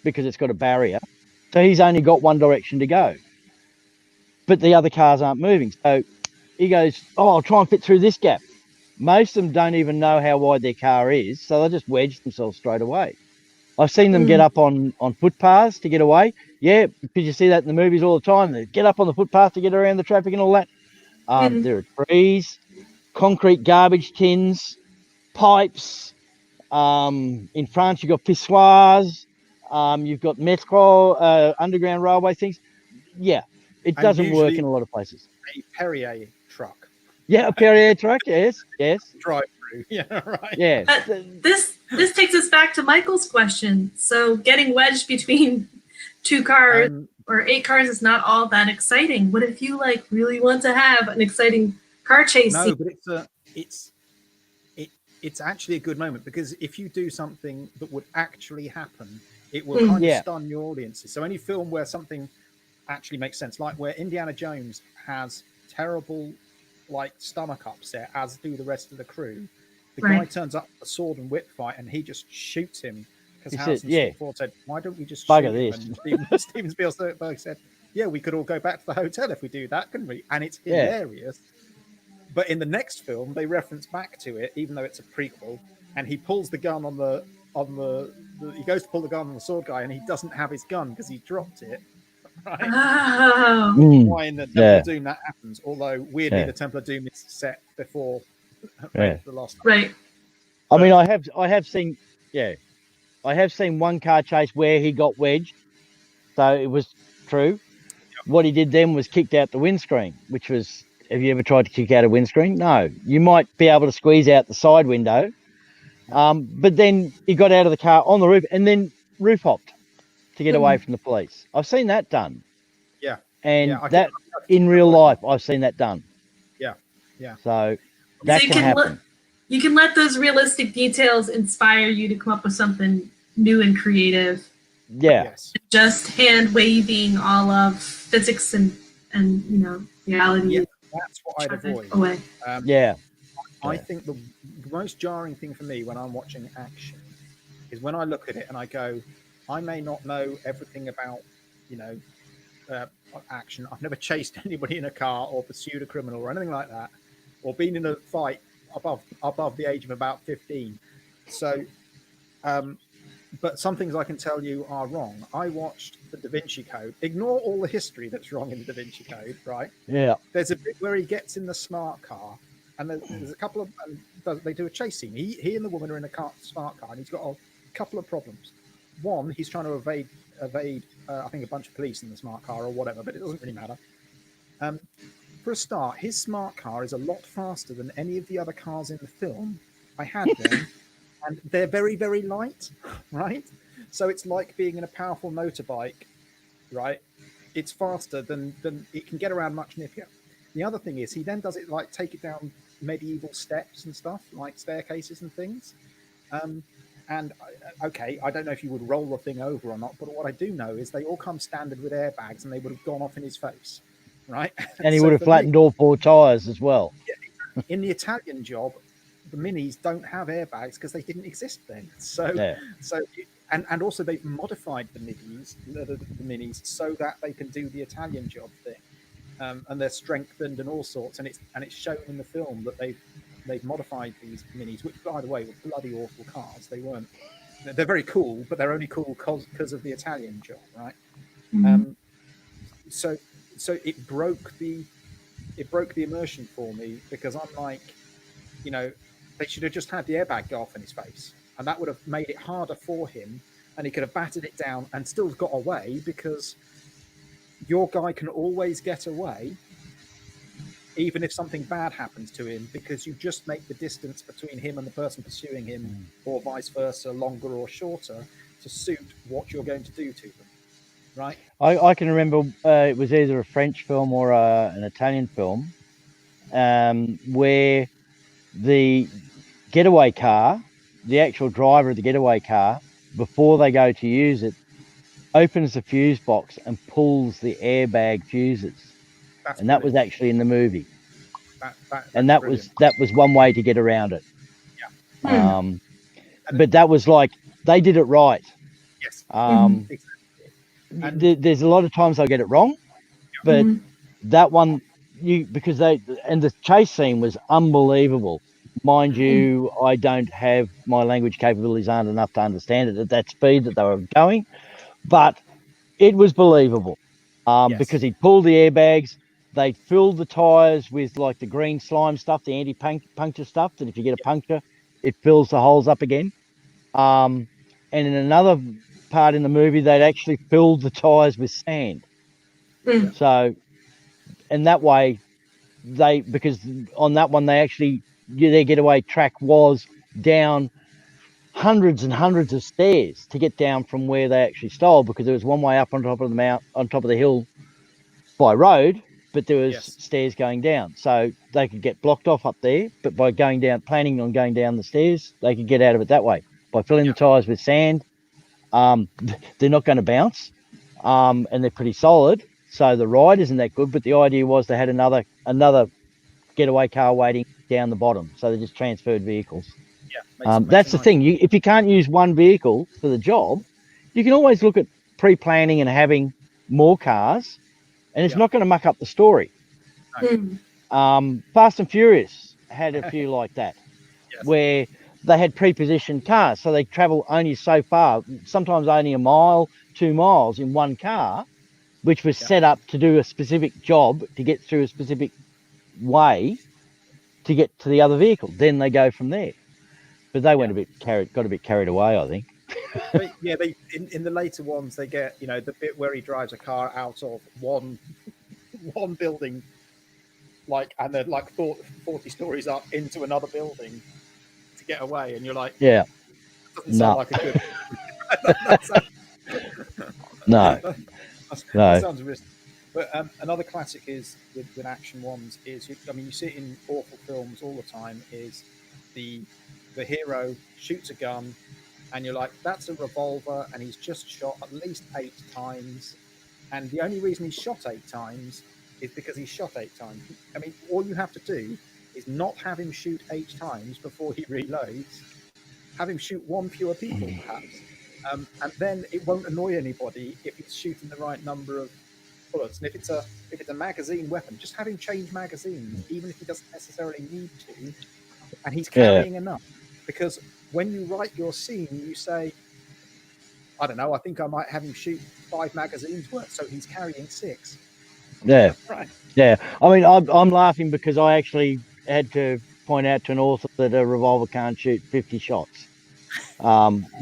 because it's got a barrier. So he's only got one direction to go. But the other cars aren't moving. So he goes, I'll try and fit through this gap. Most of them don't even know how wide their car is, so they'll just wedge themselves straight away. I've seen them get up on footpaths to get away. Yeah, because you see that in the movies all the time. They get up on the footpath to get around the traffic and all that. There are trees, concrete garbage tins, pipes, In France, you've got pissoirs. You've got metro, underground railway things. Yeah, it And doesn't work usually in a lot of places. a Perrier truck Yeah, a Perrier truck. Yes, yes, drive through. Yeah, right. yeah. This takes us back to Michael's question. So getting wedged between two cars or 8 cars is not all that exciting. What if you like really want to have an exciting car chase No, scene? but it's actually a good moment, because if you do something that would actually happen, it will kind of stun your audiences. So any film where something actually makes sense, like where Indiana Jones has terrible like stomach upset, as do the rest of the crew. The guy turns up a sword and whip fight, and he just shoots him because Harrison Ford said, "Why don't we just shoot him?" And Steven Spielberg said, "Yeah, we could all go back to the hotel if we do that, couldn't we?" And it's hilarious. But in the next film, they reference back to it, even though it's a prequel, and he pulls the gun on the he goes to pull the gun on the sword guy, and he doesn't have his gun because he dropped it. Right? Why in the Temple of Doom that happens? Although weirdly, the Temple of Doom is set before the last. Right. I mean, I have seen one car chase where he got wedged, so it was true. What he did then was kicked out the windscreen, which was. Have you ever tried to kick out a windscreen? No. You might be able to squeeze out the side window, but then he got out of the car on the roof and then roof hopped to get away from the police. I've seen that done. Yeah. And that in real life, I've seen that done. Yeah. Yeah. So that can happen. You can let those realistic details inspire you to come up with something new and creative. Yeah. Yes. Just hand waving all of physics and reality. Yeah. That's what I'd avoid. I think the most jarring thing for me when I'm watching action is when I look at it and I go, I may not know everything about, action. I've never chased anybody in a car or pursued a criminal or anything like that, or been in a fight above the age of about 15. So, but some things I can tell you are wrong. I watched the Da Vinci Code. Ignore all the history that's wrong in the Da Vinci Code, right? Yeah. There's a bit where he gets in the smart car, and there's a couple of they do a chase scene. He and the woman are in a smart car, and he's got a couple of problems. One, he's trying to evade I think a bunch of police in the smart car or whatever, but it doesn't really matter. For a start, his smart car is a lot faster than any of the other cars in the film. I had them. And they're very, very light, right? So it's like being in a powerful motorbike, right? It's faster than it can get around much nippier. The other thing is he then does it like take it down medieval steps and stuff, like staircases and things. Okay, I don't know if you would roll the thing over or not, but what I do know is they all come standard with airbags, and they would have gone off in his face, right? And he would have flattened all 4 tires as well. In the Italian job, the minis don't have airbags because they didn't exist then. And also they've modified the minis so that they can do the Italian job thing, and they're strengthened and all sorts. And it's shown in the film that they've modified these minis, which by the way were bloody awful cars. They weren't. They're very cool, but they're only cool because of the Italian job, right? Mm-hmm. So it broke the immersion for me, because I'm like, they should have just had the airbag go off in his face, and that would have made it harder for him, and he could have battered it down and still got away, because your guy can always get away even if something bad happens to him, because you just make the distance between him and the person pursuing him, or vice versa, longer or shorter to suit what you're going to do to them, right? I can remember it was either a French film or an Italian film where the getaway car, the actual driver of the getaway car, before they go to use it, opens the fuse box and pulls the airbag fuses. That was actually in the movie. That was one way to get around it. Yeah. But that was like, they did it right. Yes. There's a lot of times they'll get it wrong, but that one, because the chase scene was unbelievable. Mind you, I don't have, my language capabilities aren't enough to understand it at that speed that they were going, but it was believable because he pulled the airbags. They filled the tires with like the green slime stuff, the anti-puncture stuff, that if you get a puncture, it fills the holes up again. And in another part in the movie, they'd actually filled the tires with sand. Mm. So, and that way, because on that one, their getaway track was down hundreds and hundreds of stairs to get down from where they actually stole, because there was one way up on top of the hill by road, but there was Yes. stairs going down, so they could get blocked off up there. But by planning on going down the stairs, they could get out of it that way by filling the tires with sand. They're not going to bounce, and they're pretty solid, so the ride isn't that good. But the idea was they had another getaway car waiting down the bottom, so they just transferred vehicles. Yeah, that's the thing. If you can't use one vehicle for the job, you can always look at pre-planning and having more cars, and it's not going to muck up the story. Mm. Fast and Furious had a few like that, where they had pre-positioned cars, so they travel only so far, sometimes only a mile, 2 miles in one car, which was set up to do a specific job, to get through a specific way to get to the other vehicle. Then they go from there. But they got a bit carried away, I think. They in the later ones, they get, the bit where he drives a car out of one building, and they're like 40 stories up into another building to get away, and you're like, yeah, doesn't sound like a good. No. That sounds risky. But another classic is with action ones is, you see it in awful films all the time, is the hero shoots a gun, and you're like, that's a revolver, and he's just shot at least 8 times, and the only reason he's shot 8 times is because he's shot 8 times. All you have to do is not have him shoot 8 times before he reloads. Have him shoot 1 fewer people, perhaps, and then it won't annoy anybody if he's shooting the right number of bullets. And if it's a magazine weapon, just have him change magazines, even if he doesn't necessarily need to, and he's carrying enough. Because when you write your scene, you say, I don't know, I think I might have him shoot 5 magazines worth, so he's carrying 6. Yeah. Right. Yeah. I'm laughing because I actually had to point out to an author that a revolver can't shoot 50 shots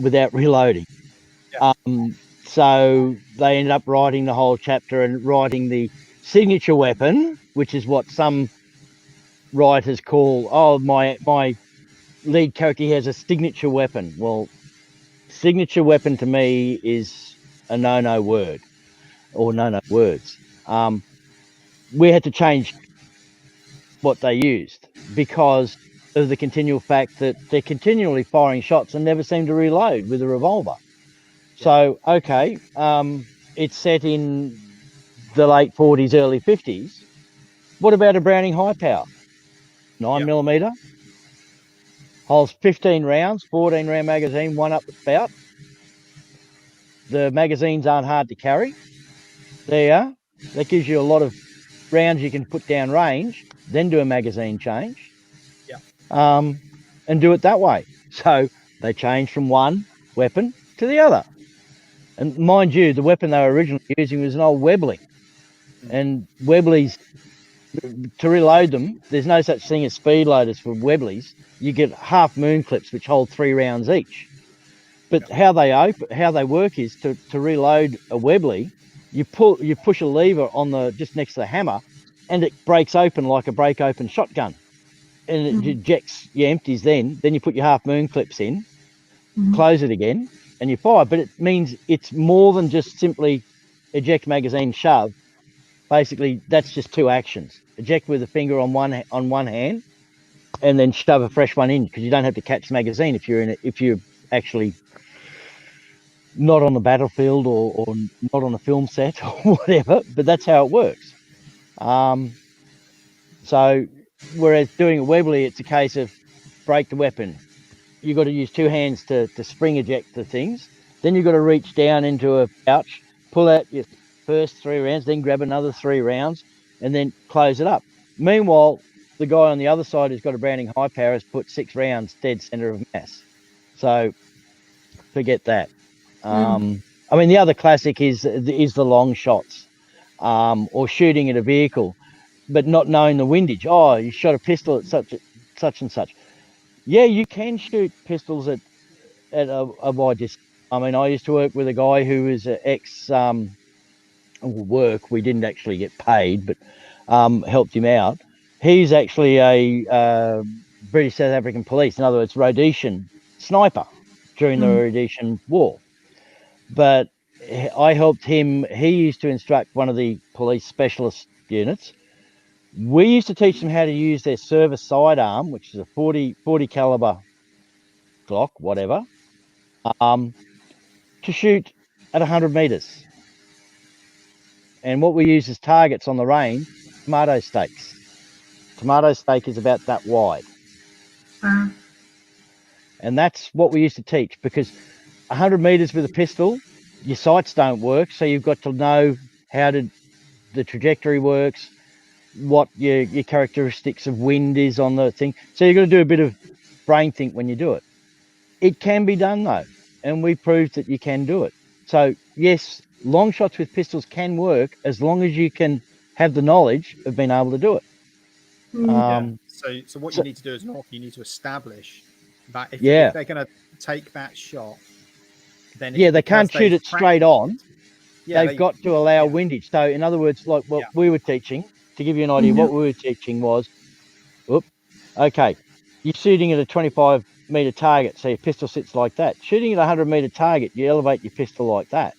without reloading. Yeah. So they ended up writing the whole chapter and writing the signature weapon, which is what some writers call, my lead character has a signature weapon. Well, signature weapon to me is a no word, or no words. We had to change what they used because of the continual fact that they're continually firing shots and never seem to reload with a revolver. So, okay, it's set in the late 40s, early 50s. What about a Browning high power? 9mm, holds 15 rounds, 14 round magazine, one up the spout. The magazines aren't hard to carry. There, that gives you a lot of rounds you can put down range, then do a magazine change. And do it that way. So they changed from one weapon to the other. And mind you, the weapon they were originally using was an old Webley. And Webleys, to reload them, there's no such thing as speed loaders for Webleys. You get half moon clips, which hold 3 rounds each. But how they work is to reload a Webley, you push a lever on just next to the hammer, and it breaks open like a break open shotgun. And it ejects your empties then you put your half moon clips in, close it again, and you fire. But it means it's more than just simply eject magazine, shove. Basically, that's just 2 actions. Eject with a finger on one hand, and then shove a fresh one in, because you don't have to catch the magazine if you're actually not on the battlefield or not on a film set or whatever. But that's how it works. So whereas doing a Webley, it's a case of break the weapon. You've got to use 2 hands to spring eject the things. Then you've got to reach down into a pouch, pull out your first 3 rounds, then grab another 3 rounds, and then close it up. Meanwhile, the guy on the other side who's got a Browning high power has put 6 rounds dead center of mass. So forget that. The other classic is the long shots, or shooting at a vehicle, but not knowing the windage. Oh, you shot a pistol at such and such. Yeah, you can shoot pistols at at a wide distance. I mean, I used to work with a guy who was an ex work. We didn't actually get paid, but helped him out. He's actually a British South African police, in other words, Rhodesian sniper during the Rhodesian War. But I helped him. He used to instruct one of the police specialist units. We used to teach them how to use their service sidearm, which is a 40 caliber Glock, whatever, to shoot at 100 meters. And what we use as targets on the range, tomato stakes. Tomato stake is about that wide. And that's what we used to teach, because 100 meters with a pistol, your sights don't work. So you've got to know how the trajectory works, what your characteristics of wind is on the thing. So you've got to do a bit of brain think when you do it. It can be done though, and we proved that you can do it. So yes, long shots with pistols can work as long as you can have the knowledge of being able to do it. So what you need to do as an author, you need to establish that if they're going to take that shot, then they can't shoot it straight on. They've got to allow windage. So in other words, like what we were teaching, to give you an idea, what we were teaching was, okay, you're shooting at a 25 meter target, so your pistol sits like that. Shooting at a 100 meter target, you elevate your pistol like that.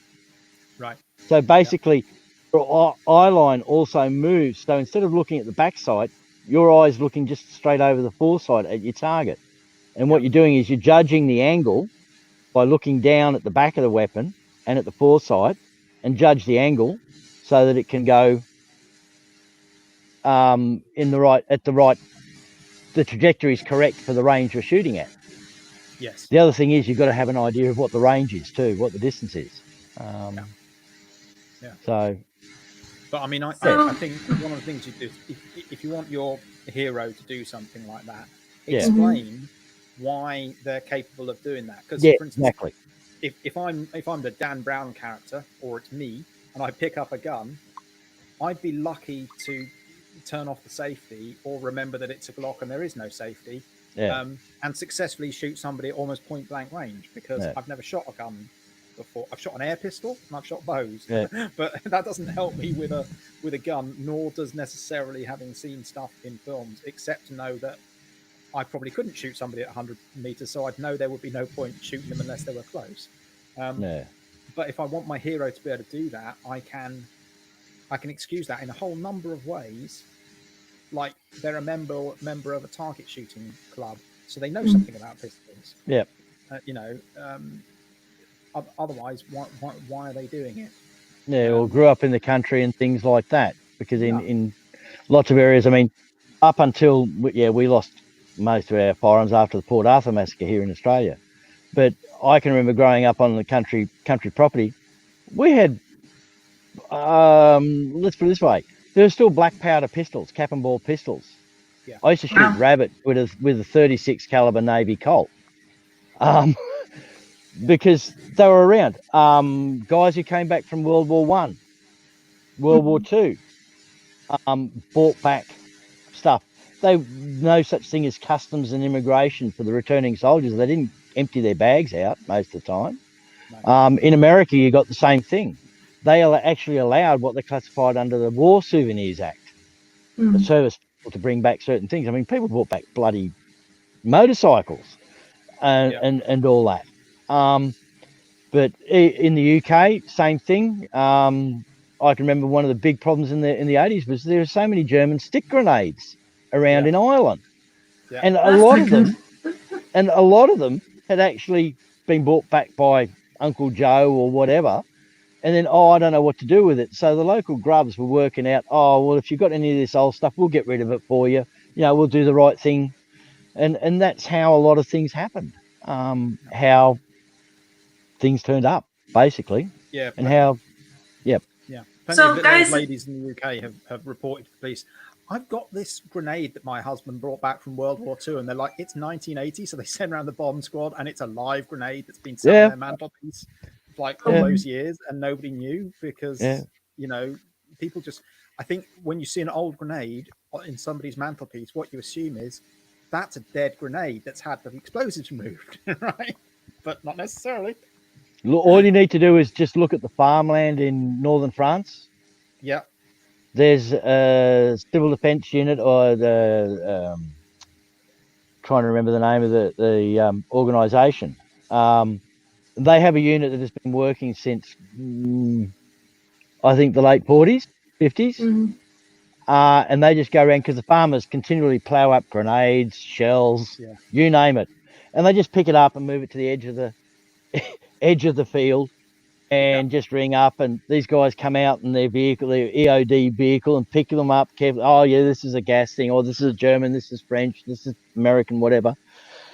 Right. So basically, your eye line also moves. So instead of looking at the backside, your eye's looking just straight over the foresight at your target. And what you're doing is you're judging the angle by looking down at the back of the weapon and at the foresight, and judge the angle so that it can go the trajectory is correct for the range you're shooting at. Yes. The other thing is you've got to have an idea of what the range is too, what the distance is. So, but I mean, I think one of the things you do, if you want your hero to do something like that, explain why they're capable of doing that. Because for instance, exactly. If I'm the Dan Brown character, or it's me, and I pick up a gun, I'd be lucky to turn off the safety or remember that it's a Glock and there is no safety, and successfully shoot somebody at almost point blank range, because I've never shot a gun before. I've shot an air pistol and I've shot bows, but that doesn't help me with a gun, nor does necessarily having seen stuff in films, except to know that I probably couldn't shoot somebody at 100 meters, so I'd know there would be no point shooting them unless they were close. But if I want my hero to be able to do that, I can excuse that in a whole number of ways. Like they're a member of a target shooting club, so they know something about pistols. Otherwise, why are they doing it? Or grew up in the country and things like that. Because in lots of areas, I mean, up until we lost most of our firearms after the Port Arthur massacre here in Australia. But I can remember growing up on the country property. We had, let's put it this way, there were still black powder pistols, cap and ball pistols. I used to shoot rabbit with a 36 caliber Navy Colt, because they were around. Guys who came back from World War One, World War Two, brought back stuff. They no such thing as customs and immigration for the returning soldiers. They didn't empty their bags out most of the time. In America, you got the same thing. They actually allowed what they classified under the War Souvenirs Act, the service people to bring back certain things. I mean, people brought back bloody motorcycles and all that. But in the UK, same thing. I can remember one of the big problems in the 80s was there were so many German stick grenades around in Ireland, and a lot of them had actually been brought back by Uncle Joe or whatever, and then I don't know what to do with it. So the local grubs were working out, if you've got any of this old stuff, we'll get rid of it for you. We'll do the right thing, and that's how a lot of things happened. How things turned up, basically. And how. Plenty of little old ladies in the UK have reported to the police, I've got this grenade that my husband brought back from World War II, and they're like, it's 1980, so they send around the bomb squad, and it's a live grenade that's been sat on their mantelpiece for like all those years, and nobody knew, because people just, I think when you see an old grenade in somebody's mantelpiece, what you assume is that's a dead grenade that's had the explosives removed, right? but not necessarily. All you need to do is just look at the farmland in northern France. Yeah. There's a civil defense unit, or the trying to remember the name of the organization. They have a unit that has been working since I think the late 40s, 50s. Mhm. And they just go around because the farmers continually plow up grenades, shells, Yeah. you name it, and they just pick it up and move it to the edge of the field, and just ring up, and these guys come out in their vehicle, their EOD vehicle, and pick them up carefully. Oh yeah, this is a gas thing, or this is a German, this is French, this is American, whatever.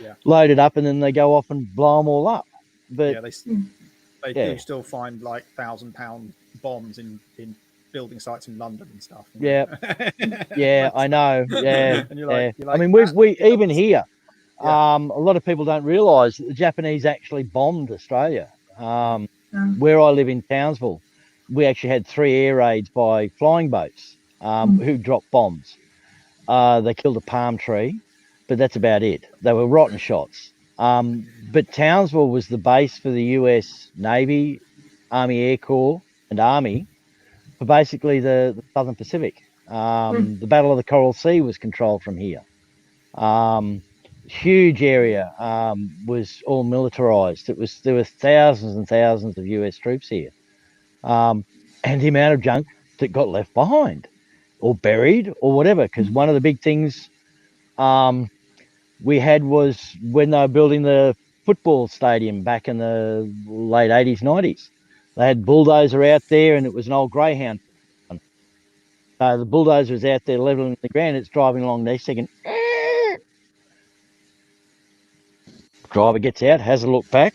Yeah. Load it up, and then they go off and blow them all up. But Yeah, they yeah. do still find like 1,000-pound bombs in building sites in London and stuff. Yeah. Yeah, I know. Yeah, And you're like, I mean, we even here, Yeah. a lot of people don't realise that the Japanese actually bombed Australia. Yeah. Where I live in Townsville, we actually had 3 air raids by flying boats who dropped bombs. They killed a palm tree, but that's about it. They were rotten shots. But Townsville was the base for the US Navy, Army Air Corps, and Army for basically the Southern Pacific. The Battle of the Coral Sea was controlled from here. Huge area was all militarized. There were thousands and thousands of US troops here, and the amount of junk that got left behind or buried or whatever. Because one of the big things we had was when they were building the football stadium back in the late 80s, 90s. They had bulldozer out there, and it was an old greyhound. The bulldozer is out there leveling the ground. It's driving along there, second. Driver gets out, has a look back,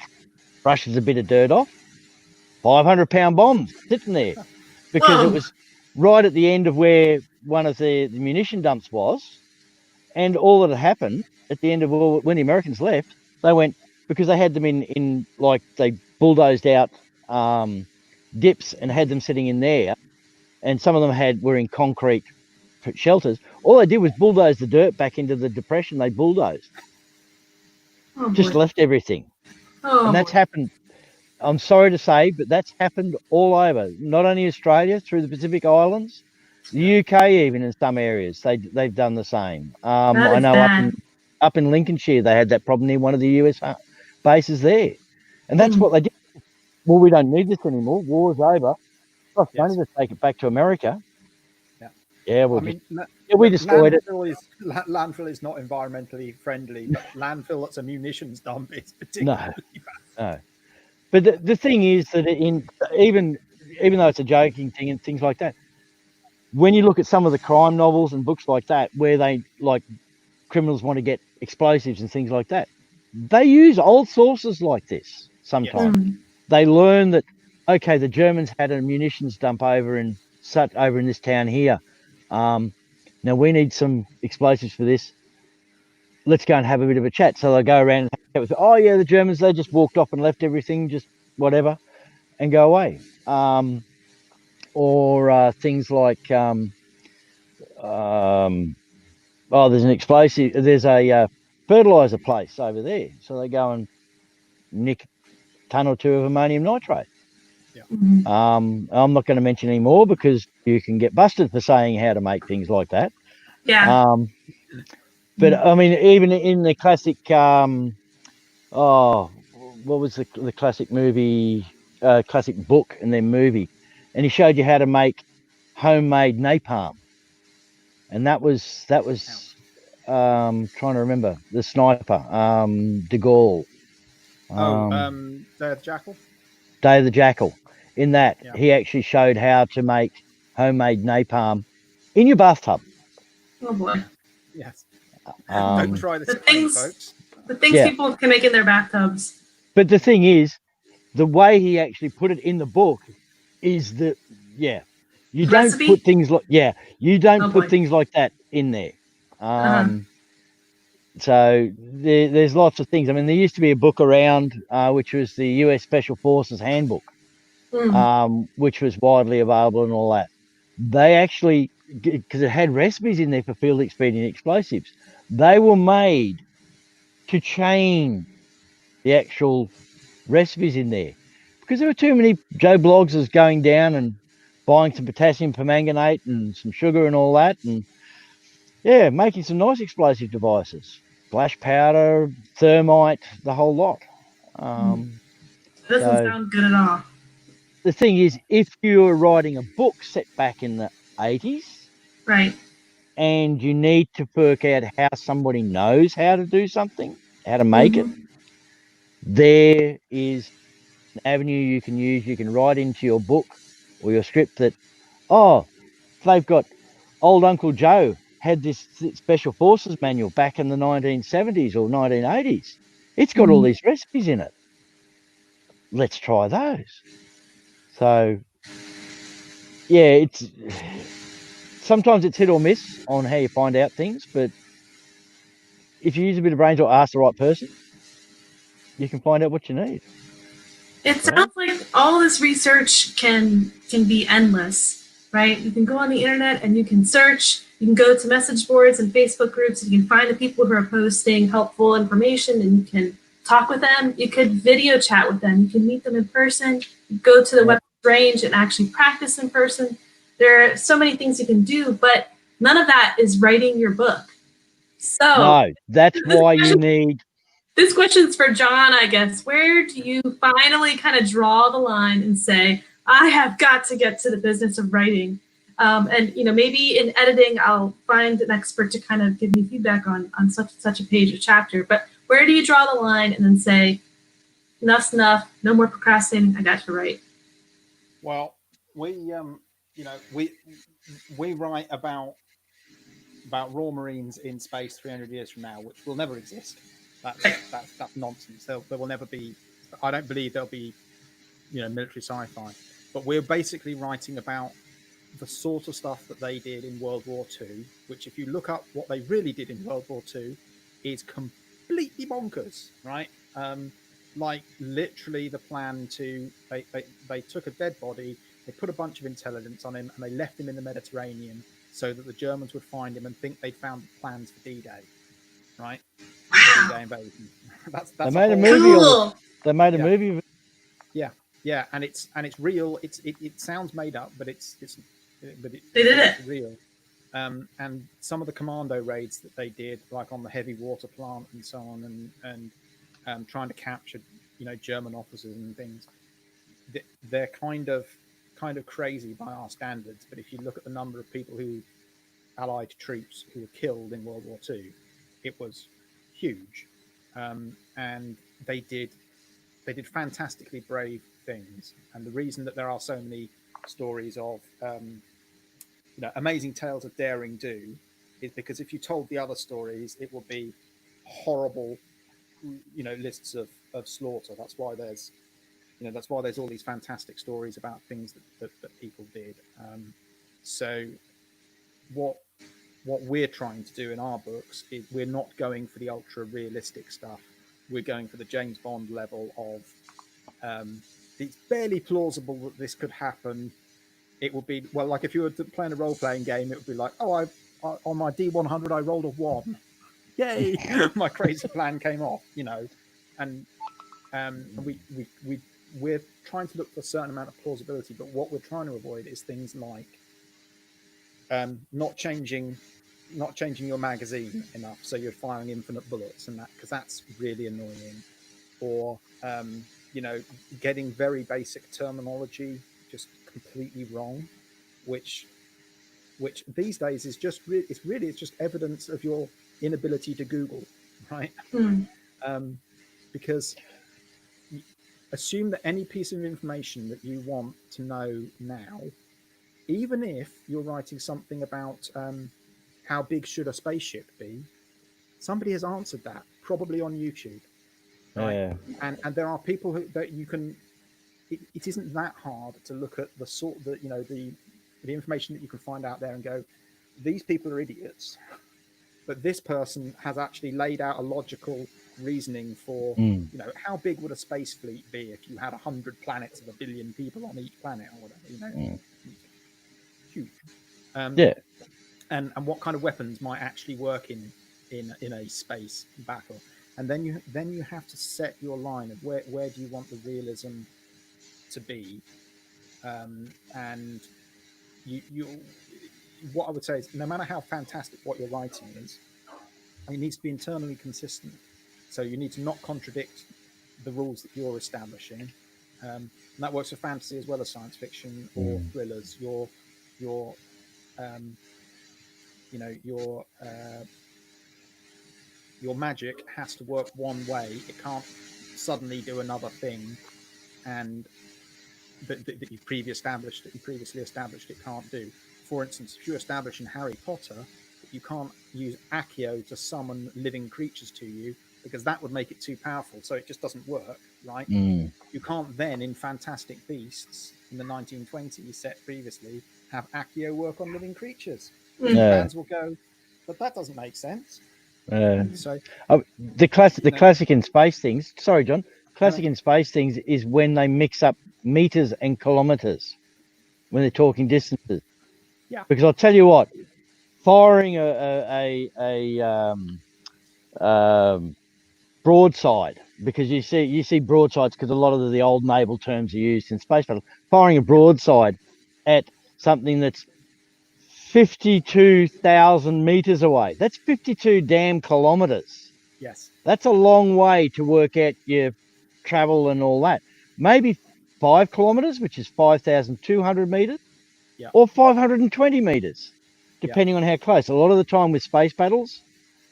brushes a bit of dirt off. 500-pound bombs sitting there because it was right at the end of where one of the munition dumps was. And all that had happened at the end of when the Americans left, they went, because they had them in like they bulldozed out dips and had them sitting in there. And some of them were in concrete shelters. All they did was bulldoze the dirt back into the depression they bulldozed. Just left everything. And that's happened. I'm sorry to say, but that's happened all over. Not only Australia, through the Pacific Islands, the UK, even in some areas, they've done the same. I know up in Lincolnshire, they had that problem near one of the US bases there, and that's what they did. Well, we don't need this anymore. War's over. Oh, yes. Only to take it back to America. Yeah, we destroyed it. Landfill is not environmentally friendly, but landfill that's a munitions dump is particularly bad. No. But the thing is that even though it's a joking thing and things like that, when you look at some of the crime novels and books like that, where they like criminals want to get explosives and things like that, they use old sources like this sometimes. Yes. They learn that, okay, the Germans had a munitions dump over in this town here. Now we need some explosives for this. Let's go and have a bit of a chat. So they go around and oh yeah, the Germans, they just walked off and left everything, just whatever, and go away. Or things like there's an explosive, there's a fertilizer place over there, so they go and nick a ton or two of ammonium nitrate. I'm not going to mention any more because you can get busted for saying how to make things like that. But I mean, even in the classic what was the classic movie, classic book and then movie, and he showed you how to make homemade napalm, and that was trying to remember the sniper, de Gaulle. Day of the Jackal. Day of the Jackal. In that, he actually showed how to make homemade napalm in your bathtub. Oh boy! Yes. Don't try this, folks. The things people can make in their bathtubs. But the thing is, the way he actually put it in the book is that you don't put things like things like that in there. So there's lots of things. I mean, there used to be a book around which was the US Special Forces Handbook, which was widely available and all that. They actually, because it had recipes in there for field expedient explosives, they were made to chain the actual recipes in there, because there were too many Joe Bloggers going down and buying some potassium permanganate and some sugar and all that, and yeah, making some nice explosive devices, splash powder, thermite, the whole lot. That doesn't So sound good at all. the thing is, if you're writing a book set back in the 80s Right. and you need to work out how somebody knows how to do something, how to make it, there is an avenue you can use. You can write into your book or your script that, oh, they've got old Uncle Joe had this special forces manual back in the 1970s or 1980s. It's got all these recipes in it. Let's try those. So yeah, it's sometimes it's hit or miss on how you find out things, but if you use a bit of brains or ask the right person, you can find out what you need. It sounds like all this research can be endless, right? You can go on the internet and you can search. You can go to message boards and Facebook groups, and you can find the people who are posting helpful information, and you can talk with them. You could video chat with them. You can meet them in person. You go to the weapons range and actually practice in person. There are so many things you can do, but none of that is writing your book. So no, that's why you need. This question's for John, I guess. Where do you finally kind of draw the line and say, I have got to get to the business of writing? And maybe in editing, I'll find an expert to kind of give me feedback on such a page or chapter. But where do you draw the line and then say, enough's enough, no more procrastinating, I got to write? Well, we write about Raw Marines in space 300 years from now, which will never exist. That's nonsense. There will never be. I don't believe there'll be, military sci-fi. But we're basically writing about the sort of stuff that they did in World War II, which, if you look up what they really did in World War II, is completely bonkers, right? Like literally, the plan to they took a dead body, they put a bunch of intelligence on him, and they left him in the Mediterranean so that the Germans would find him and think they'd found plans for D-Day, right? Wow. D-Day invasion. That's They made a movie. Cool. They made a movie. Yeah, and it's real. It sounds made up, but it's real. And some of the commando raids that they did, like on the heavy water plant and so on, and trying to capture, German officers and things, they're kind of crazy by our standards. But if you look at the number of people Allied troops who were killed in World War II, it was huge, and they did fantastically brave things. And the reason that there are so many stories of amazing tales of daring do is because if you told the other stories, it would be horrible, lists of slaughter. That's why there's all these fantastic stories about things that people did. So what we're trying to do in our books is we're not going for the ultra realistic stuff. We're going for the James Bond level of it's barely plausible that this could happen. It would be, well, like if you were playing a role-playing game, it would be like, oh, on my D100 I rolled a 1. Yay! My crazy plan came off, and we're trying to look for a certain amount of plausibility, but what we're trying to avoid is things like not changing your magazine enough, so you're firing infinite bullets, and that, because that's really annoying, or getting very basic terminology just completely wrong, which these days is just it's just evidence of your inability to Google, right? Because assume that any piece of information that you want to know now, even if you're writing something about how big should a spaceship be, somebody has answered that, probably on YouTube, right? Yeah. And there are people that you can. It isn't that hard to look at the sort that the information that you can find out there and go, these people are idiots, but this person has actually laid out a logical reasoning for how big would a space fleet be if you had 100 planets of 1 billion people on each planet or whatever, huge. And what kind of weapons might actually work in a space battle. and then you have to set your line of where do you want the realism to be, and you what I would say is, no matter how fantastic what you're writing is, it needs to be internally consistent. So you need to not contradict the rules that you're establishing. And that works for fantasy as well as science fiction or thrillers. Your you know, your magic has to work one way. It can't suddenly do another thing, and that you previously established it can't do. For instance, if you establish in Harry Potter that you can't use Accio to summon living creatures to you, because that would make it too powerful, so it just doesn't work, right? You can't then, in Fantastic Beasts in the 1920s set previously, have Accio work on living creatures. Fans will go, but that doesn't make sense. So the classic in space things. Sorry, John. Classic in space things is when they mix up meters and kilometers when they're talking distances. Yeah. Because I'll tell you what, firing broadside, because you see broadsides, because a lot of the old naval terms are used in space battle. Firing a broadside at something that's 52,000 meters away. That's 52 damn kilometers. Yes. That's a long way to work out your travel and all that. Maybe 5 kilometers, which is 5,200 meters, or 520 meters, depending on how close. A lot of the time with space battles,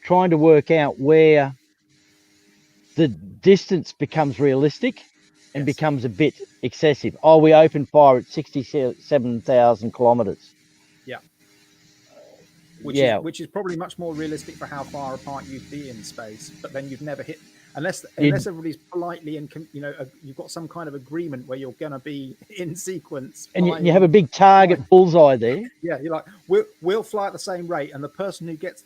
trying to work out where the distance becomes realistic and becomes a bit excessive. Oh, we open fire at 67,000 kilometers. Yeah. Which is probably much more realistic for how far apart you'd be in space, but then you've never hit, unless everybody's politely and you've got some kind of agreement where you're going to be in sequence, and you have a big target bullseye there. Yeah, you're like, we'll fly at the same rate, and the person who gets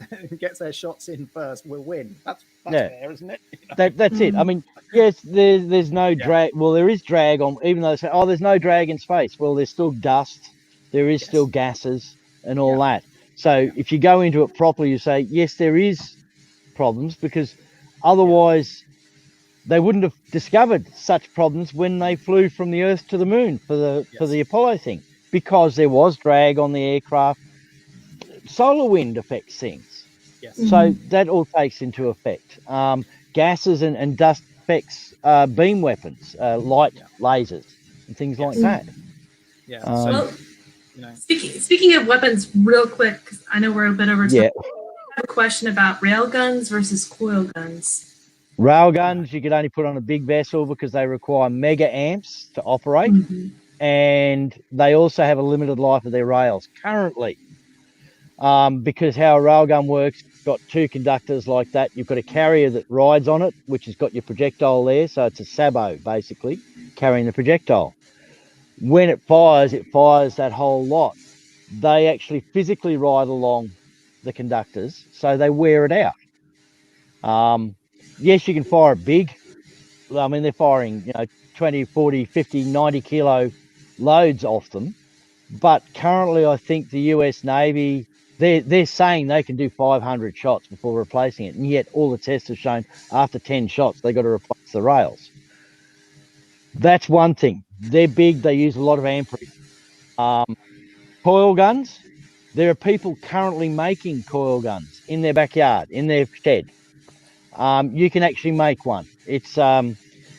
their shots in first will win. That's fair, isn't it? That's it. I mean, yes, there's no drag. Well, there is drag on, even though they say, oh, there's no drag in space. Well, there's still dust, there is still gases and all that. So if you go into it properly, you say, yes, there is problems, because otherwise they wouldn't have discovered such problems when they flew from the Earth to the moon for the Apollo thing, because there was drag on the aircraft. Solar wind affects things. So that all takes into effect. Gases and dust affects beam weapons, light lasers and things like that. Speaking of weapons, real quick, because I know we're a bit over time. I have a question about rail guns versus coil guns. Rail guns you could only put on a big vessel because they require mega amps to operate, and they also have a limited life of their rails currently. Because how a railgun works, you've got two conductors like that. You've got a carrier that rides on it, which has got your projectile there. So it's a sabot, basically, carrying the projectile. When it fires that whole lot. They actually physically ride along the conductors, so they wear it out. Yes, you can fire it big. I mean, they're firing 20, 40, 50, 90 kilo loads off them. But currently, I think the US Navy, they're saying they can do 500 shots before replacing it. And yet all the tests have shown after 10 shots, they've got to replace the rails. That's one thing. They're big. They use a lot of amperage. Coil guns, there are people currently making coil guns in their backyard, in their shed. You can actually make one. It's you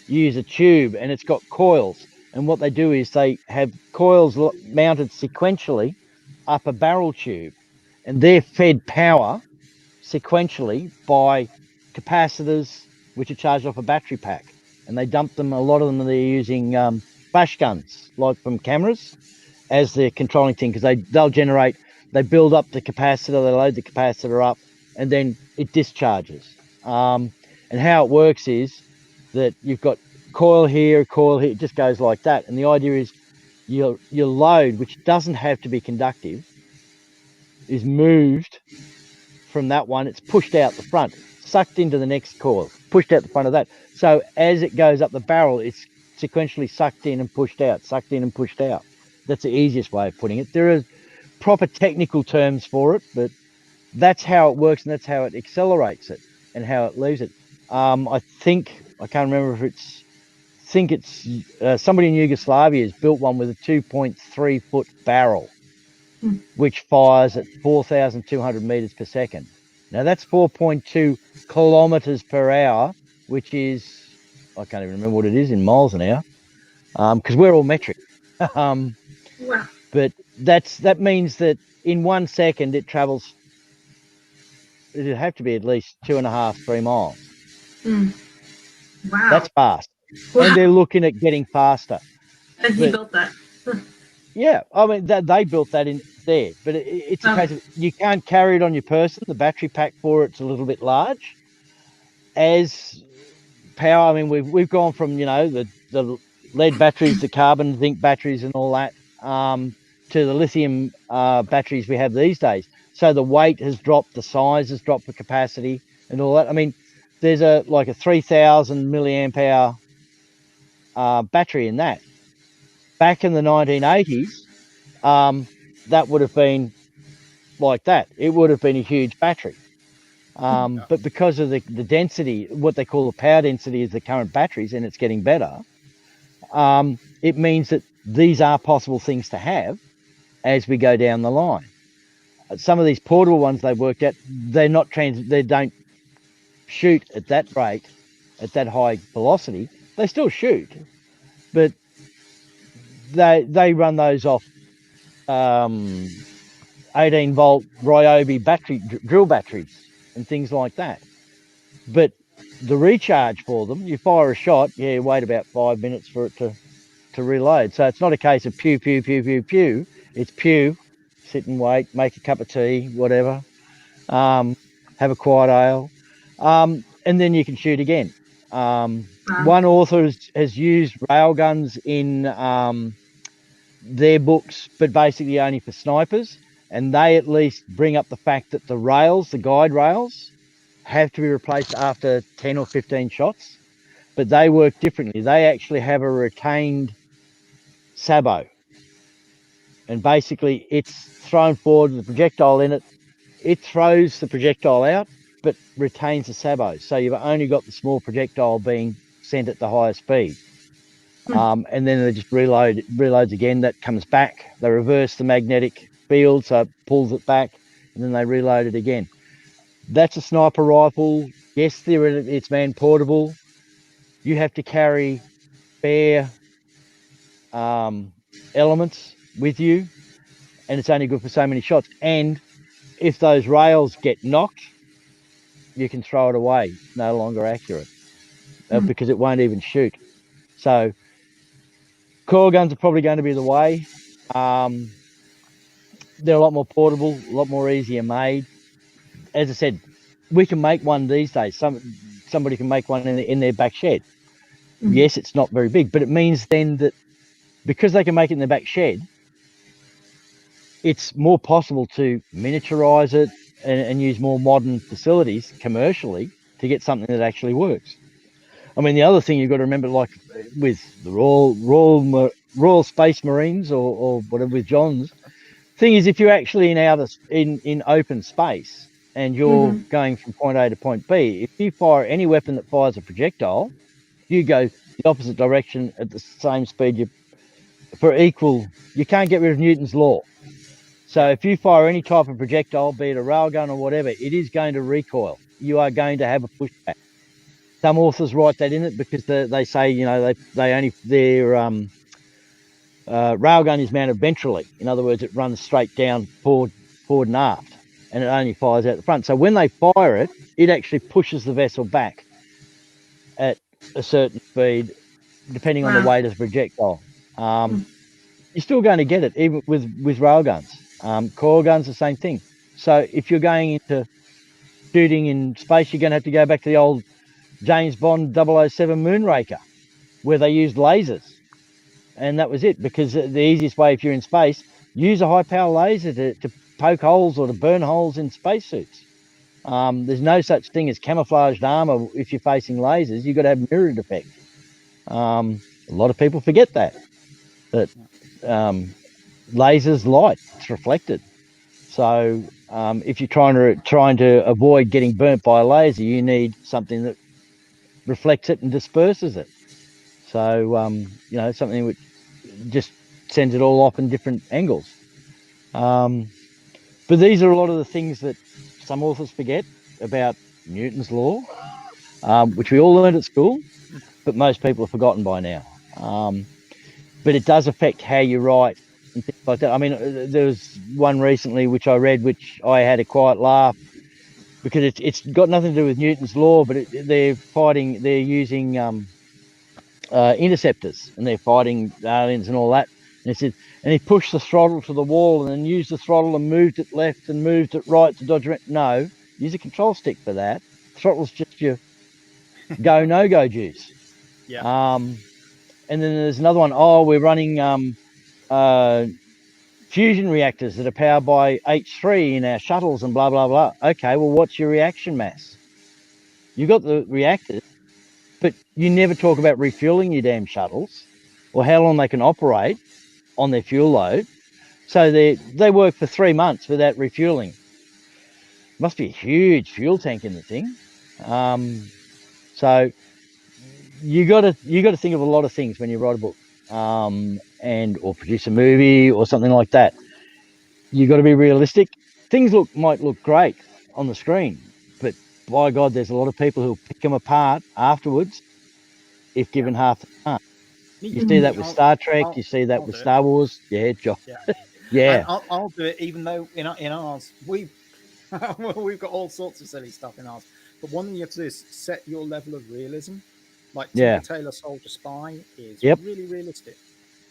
use a tube and it's got coils. And what they do is they have coils mounted sequentially up a barrel tube, and they're fed power sequentially by capacitors, which are charged off a battery pack. And they dump them, a lot of them, they're using flash guns, like from cameras, as they're controlling thing, because they'll generate, they build up the capacitor, they load the capacitor up, and then it discharges. And how it works is that you've got coil here, it just goes like that. And the idea is your load, which doesn't have to be conductive, is moved from that one. It's pushed out the front, sucked into the next coil, pushed out the front of that. So as it goes up the barrel, it's sequentially sucked in and pushed out, sucked in and pushed out. That's the easiest way of putting it. There are proper technical terms for it, but that's how it works, and that's how it accelerates it and how it leaves it. I can't remember if it's. I think it's somebody in Yugoslavia has built one with a 2.3 foot barrel, which fires at 4,200 meters per second. Now that's 4.2 kilometers per hour, which is, I can't even remember what it is in miles an hour, because we're all metric. Wow. But that means that in 1 second it travels. It'd have to be at least 2.5, 3 miles. Wow. That's fast, Wow. and they're looking at getting faster. And he built that. Yeah, I mean they built that in there, but it's a case of you can't carry it on your person. The battery pack for it's a little bit large. As power, I mean we've gone from the lead batteries, the carbon zinc batteries, and all that, to the lithium batteries we have these days. So the weight has dropped, the size has dropped for capacity, and all that. I mean, there's a 3,000 milliamp hour battery in that. Back in the 1980s, that would have been like that. It would have been a huge battery. But because of the density, what they call the power density is the current batteries, and it's getting better, it means that these are possible things to have as we go down the line. Some of these portable ones they've worked at, they don't shoot at that rate, at that high velocity. They still shoot, but they run those off 18-volt Ryobi drill batteries and things like that. But the recharge for them, you fire a shot, you wait about 5 minutes for it to reload. So it's not a case of pew, pew, pew, pew, pew. It's pew, sit and wait, make a cup of tea, whatever, have a quiet ale, and then you can shoot again. One author has used railguns in their books, but basically only for snipers, and they at least bring up the fact that the guide rails, have to be replaced after 10 or 15 shots, but they work differently. They actually have a retained sabot, and basically it's thrown forward with the projectile in it. It throws the projectile out, but retains the sabot. So you've only got the small projectile being sent at the higher speed. And then they just reloads again. That comes back. They reverse the magnetic field, so it pulls it back, and then they reload it again. That's a sniper rifle. Yes, theoretically it's man portable. You have to carry spare elements with you, and it's only good for so many shots. And if those rails get knocked, you can throw it away. It's no longer accurate because it won't even shoot. So coil guns are probably going to be the way. They're a lot more portable, a lot more easier made. As I said, we can make one these days. Somebody can make one in their back shed. Yes, it's not very big, but it means then that because they can make it in their back shed, it's more possible to miniaturize it and use more modern facilities commercially to get something that actually works. I mean, the other thing you've got to remember, like with the Royal Space Marines or whatever with John's, thing is, if you're actually in open space and you're going from point A to point B, if you fire any weapon that fires a projectile, you go the opposite direction at the same speed. You can't get rid of Newton's law. So if you fire any type of projectile, be it a railgun or whatever, it is going to recoil. You are going to have a pushback. Some authors write that in it because they say, their railgun is mounted ventrally. In other words, it runs straight down forward and aft, and it only fires out the front. So when they fire it, it actually pushes the vessel back at a certain speed, depending on the weight of the projectile. You're still going to get it, even with railguns. Coil guns, the same thing. So if you're going into shooting in space, you're going to have to go back to the old James Bond 007 Moonraker, where they used lasers. And that was it, because the easiest way, if you're in space, use a high-power laser to poke holes or to burn holes in spacesuits. There's no such thing as camouflaged armor if you're facing lasers. You've got to have mirrored effect. A lot of people forget that lasers light, it's reflected. So if you're trying to avoid getting burnt by a laser, you need something that reflects it and disperses it. So, something which just sends it all off in different angles. But these are a lot of the things that some authors forget about Newton's law, which we all learned at school, but most people have forgotten by now. But it does affect how you write and things like that. I mean, there was one recently which I read, which I had a quiet laugh because it's got nothing to do with Newton's law, but they're using interceptors and they're fighting aliens and all that. And he pushed the throttle to the wall and then used the throttle and moved it left and moved it right to dodge it. No, use a control stick for that. Throttle's just your no-go juice. Yeah. And then there's another one. Oh, we're running fusion reactors that are powered by H3 in our shuttles and blah, blah, blah. Okay, well, what's your reaction mass? You got the reactors, but you never talk about refueling your damn shuttles or how long they can operate on their fuel load. So they work for 3 months without refueling. Must be a huge fuel tank in the thing. So you got to think of a lot of things when you write a book, or produce a movie or something like that. You got to be realistic. Things might look great on the screen, but by God, there's a lot of people who'll pick them apart afterwards if given half the time. You see that with Star Trek. You see that with Star Wars. Yeah, Josh. Yeah. And I'll do it, even though in ours we've got all sorts of silly stuff in ours. But one thing you have to do is set your level of realism. Like Tinker Tailor Soldier Spy is really realistic.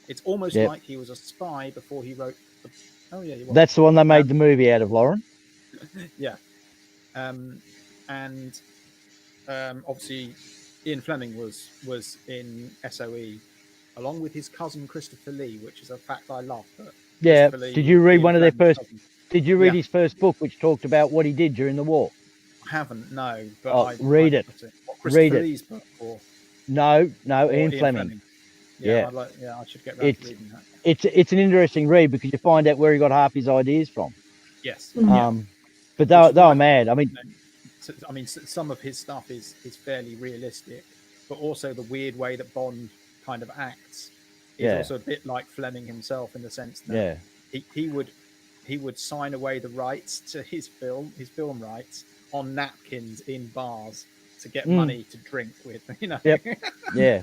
It's almost like he was a spy before he wrote. He was. That's the one they made the movie out of, Lauren. Yeah. Obviously, Ian Fleming was in SOE along with his cousin Christopher Lee, which is a fact I love. Yeah. Did you read one of their first? Did you read his first book, which talked about what he did during the war? I haven't, no. But read it. Read it. Lee's book, or no, Ian Fleming. Yeah, I should get around to reading that. It's an interesting read because you find out where he got half his ideas from. Yes. But they were mad. I mean, some of his stuff is fairly realistic, but also the weird way that Bond kind of acts is also a bit like Fleming himself in the sense that he would sign away the rights to his film rights on napkins in bars to get money to drink with, Yep. Yeah.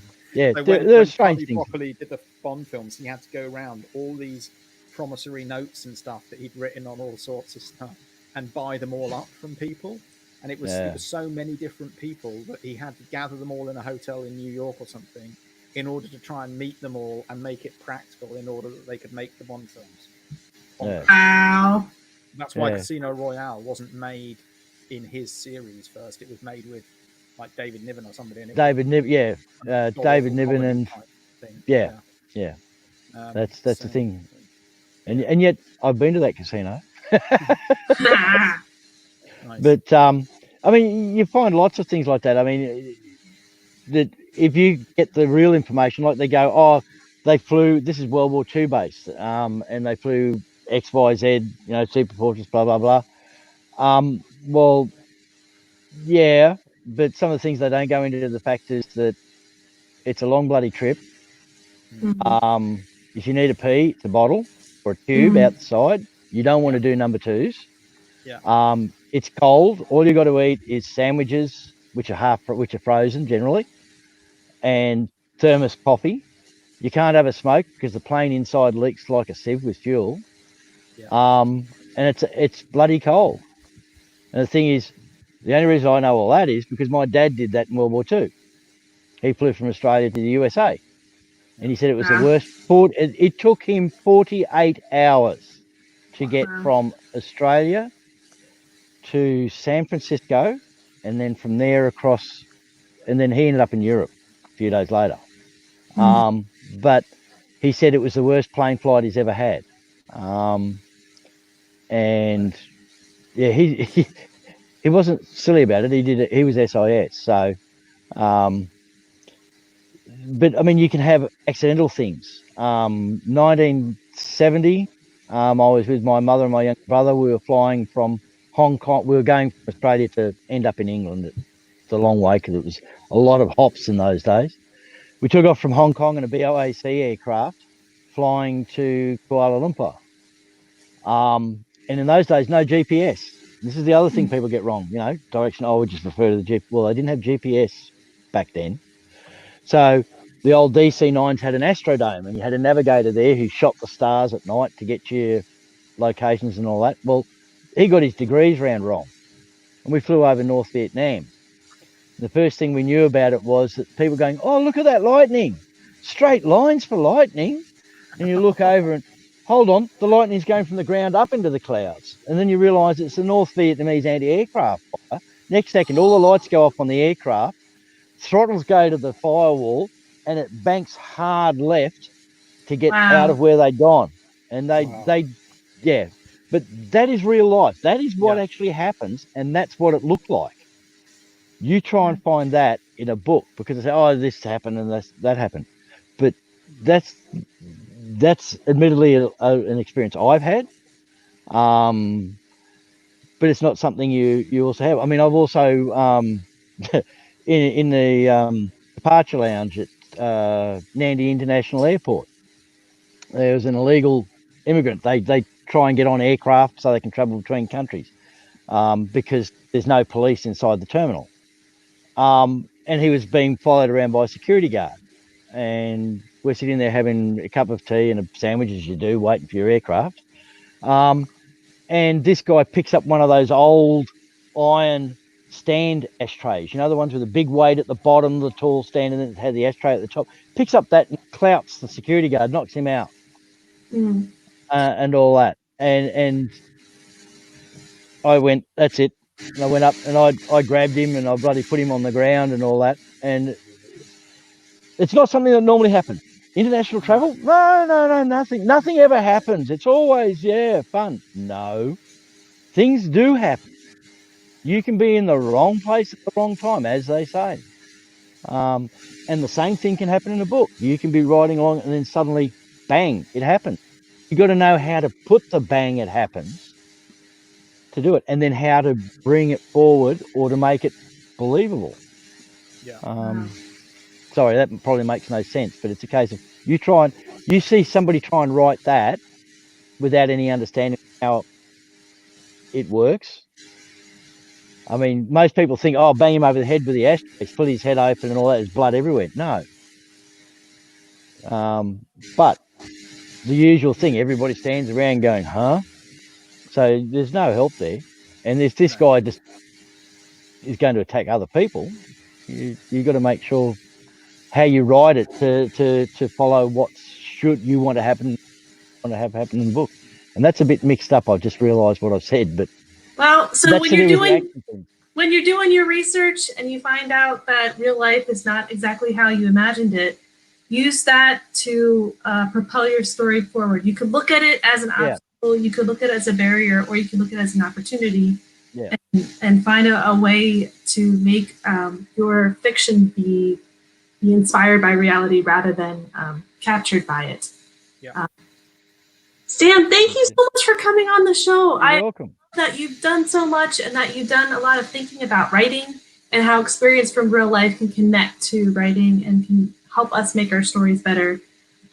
So when Charlie Broccoli did the Bond films, he had to go around all these promissory notes and stuff that he'd written on all sorts of stuff and buy them all up from people. And it was so many different people that he had to gather them all in a hotel in New York or something in order to try and meet them all and make it practical in order that they could make the Bond films. Wow. That's why Casino Royale wasn't made in his series first. It was made with like David Niven or somebody in it. David Niven, David Niven and that's the thing. And yet I've been to that casino. Nice. But I mean, you find lots of things like that. I mean, that if you get the real information, like they go, they flew. This is World War II based, and they flew XYZ, Super Fortress, blah blah blah. Well, yeah, but some of the things they don't go into the fact is that it's a long bloody trip. Mm-hmm. If you need a pee, it's a bottle or a tube out the side. You don't want to do number twos. Yeah. It's cold. All you got to eat is sandwiches, which are frozen generally, and thermos coffee. You can't have a smoke because the plane inside leaks like a sieve with fuel. Yeah. And it's bloody cold. And the thing is, the only reason I know all that is because my dad did that in World War II. He flew from Australia to the USA, and he said it was the worst. It took him 48 hours to get from Australia to San Francisco, and then from there across, and then he ended up in Europe a few days later. But he said it was the worst plane flight he's ever had. And yeah, he wasn't silly about it. He did it. He was SIS. So, but I mean, you can have accidental things. 1970, I was with my mother and my younger brother. We were flying from Hong Kong. We were going from Australia to end up in England at a long way because it was a lot of hops in those days. We took off from Hong Kong in a BOAC aircraft flying to Kuala Lumpur. And in those days, no GPS. This is the other thing people get wrong, direction. Oh, we just refer to the GPS. Well, they didn't have GPS back then. So the old DC-9s had an astrodome, and you had a navigator there who shot the stars at night to get your locations and all that. Well, he got his degrees round wrong, and we flew over North Vietnam. The first thing we knew about it was that people going, oh, look at that lightning, straight lines for lightning. And you look over and, hold on, the lightning's going from the ground up into the clouds. And then you realise it's the North Vietnamese anti-aircraft fire. Next second, all the lights go off on the aircraft, throttles go to the firewall, and it banks hard left to get out of where they'd gone. And yeah. But that is real life. That is what actually happens, and that's what it looked like. You try and find that in a book because they say, oh, this happened and that happened. But that's admittedly an experience I've had. But it's not something you also have. I mean, I've also in the departure lounge at Nandi International Airport, there was an illegal immigrant. They try and get on aircraft so they can travel between countries because there's no police inside the terminal. And he was being followed around by a security guard. And we're sitting there having a cup of tea and a sandwich, as you do, waiting for your aircraft. And this guy picks up one of those old iron stand ashtrays, the ones with a big weight at the bottom, the tall stand, and then it had the ashtray at the top. Picks up that and clouts the security guard, knocks him out, and all that. And I went, that's it. And I went up and I grabbed him and I bloody put him on the ground and all that. And it's not something that normally happens. International travel? No, nothing. Nothing ever happens. It's always, fun. No. Things do happen. You can be in the wrong place at the wrong time, as they say. And the same thing can happen in a book. You can be writing along and then suddenly, bang, it happens. You've got to know how to put the bang it happens to do it, and then how to bring it forward or to make it believable. Sorry, that probably makes no sense, but it's a case of you see somebody try and write that without any understanding how it works. I mean, most people think, oh, bang him over the head with the ashtray, split his head open and all that, there's blood everywhere. No. But the usual thing, everybody stands around going, huh? So there's no help there. And if this guy just is going to attack other people, you've got to make sure how you write it to follow what you want to have happen in the book. And that's a bit mixed up. I've just realised what I've said, but so when you're doing your research and you find out that real life is not exactly how you imagined it, use that to propel your story forward. You could look at it as an obstacle, you could look at it as a barrier, or you could look at it as an opportunity, and find a way to make your fiction be inspired by reality rather than captured by it. Stan, thank you so much for coming on the show. You're welcome. That you've done so much and that you've done a lot of thinking about writing and how experience from real life can connect to writing and can help us make our stories better.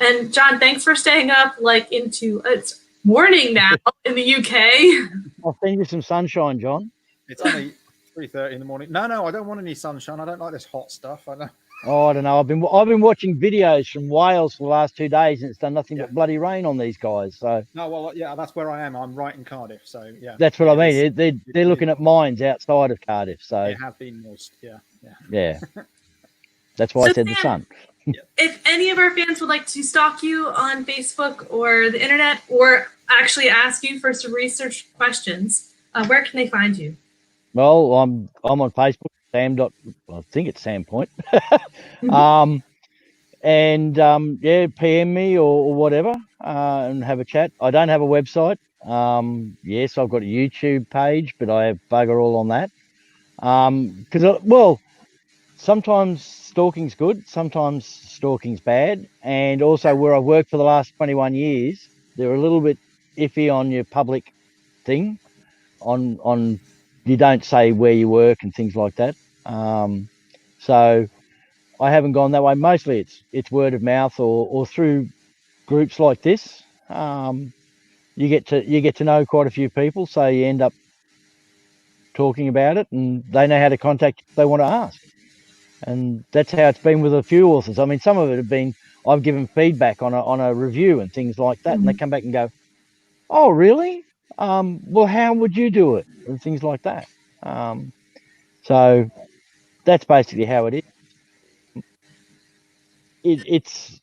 And John, thanks for staying up into it's morning now in the UK. I'll send you some sunshine, John. It's only 3:30 in the morning. No, I don't want any sunshine. I don't like this hot stuff. I don't know. I've been watching videos from Wales for the last 2 days, and it's done nothing but bloody rain on these guys. So that's where I am. I'm right in Cardiff. So that's what I mean. They're looking at mines outside of Cardiff. So it has been moist. Yeah. That's why I said the sun. If any of our fans would like to stalk you on Facebook or the internet, or actually ask you for some research questions, where can they find you? Well, I'm on Facebook. I think it's Sam Point. PM me or whatever, and have a chat. I don't have a website. Yes, I've got a YouTube page, but I have bugger all on that. Because sometimes stalking's good, sometimes stalking's bad, and also where I've worked for the last 21 years, they're a little bit iffy on your public thing. On you don't say where you work and things like that. So I haven't gone that way. Mostly it's word of mouth or through groups like this. You get to know quite a few people, so you end up talking about it, and they know how to contact if they want to ask. And that's how it's been with a few authors. I mean, some of it have been I've given feedback on a review and things like that, and they come back and go, "Oh, really? Well, how would you do it?" and things like that. So that's basically how it is. It's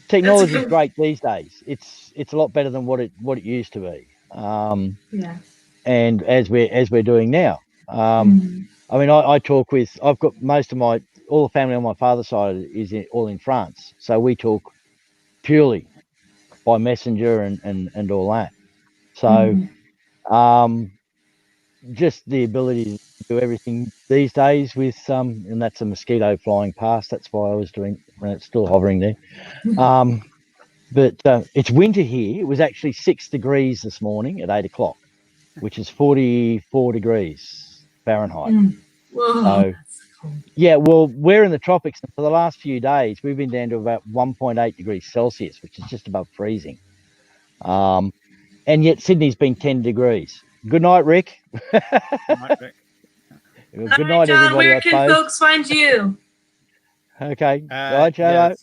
technology is great these days. It's a lot better than what it used to be. And as we're doing now. I mean, I talk with. I've got most of all the family on my father's side is all in France, so we talk purely by messenger and all that. So, just the ability to do everything these days with and that's a mosquito flying past. That's why I was doing when it's still hovering there. But it's winter here. It was actually 6 degrees this morning at 8 o'clock, which is 44 degrees Fahrenheit. Whoa, So, yeah, well, we're in the tropics, and for the last few days, we've been down to about 1.8 degrees Celsius, which is just above freezing. And yet Sydney's been 10 degrees. Good night, Rick. Good night, Rick. Good night, John. everybody. Where can folks find you? Okay. Right, Joe.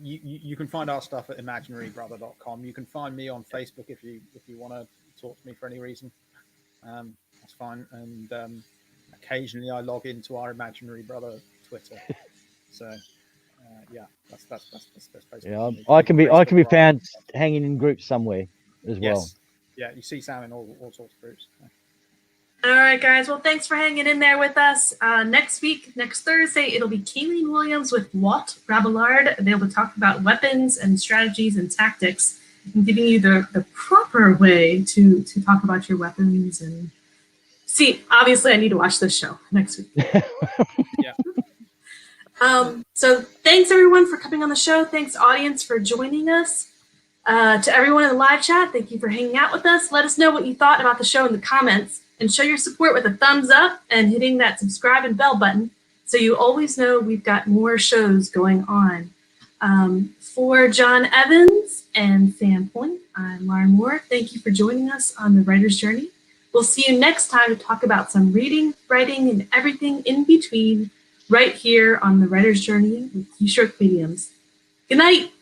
You can find our stuff at imaginarybrother.com. You can find me on Facebook if you want to talk to me for any reason. That's fine. And occasionally I log into our Imaginary Brother Twitter. So that's basically. Yeah, I can be found hanging in groups somewhere as well. Yes. Yeah, you see Sam in all sorts of groups. All right, guys. Well, thanks for hanging in there with us. Next Thursday, it'll be Kayleen Williams with Walt Rabillard. They'll be talking about weapons and strategies and tactics, and giving you the proper way to talk about your weapons. And see, obviously, I need to watch this show next week. Yeah. So thanks, everyone, for coming on the show. Thanks, audience, for joining us. To everyone in the live chat, thank you for hanging out with us. Let us know what you thought about the show in the comments, and show your support with a thumbs up and hitting that subscribe and bell button so you always know we've got more shows going on. For John Evans and Sam Point, I'm Lauren Moore. Thank you for joining us on the Writer's Journey. We'll see you next time to talk about some reading, writing, and everything in between right here on the Writer's Journey with Keystroke Mediums. Good night.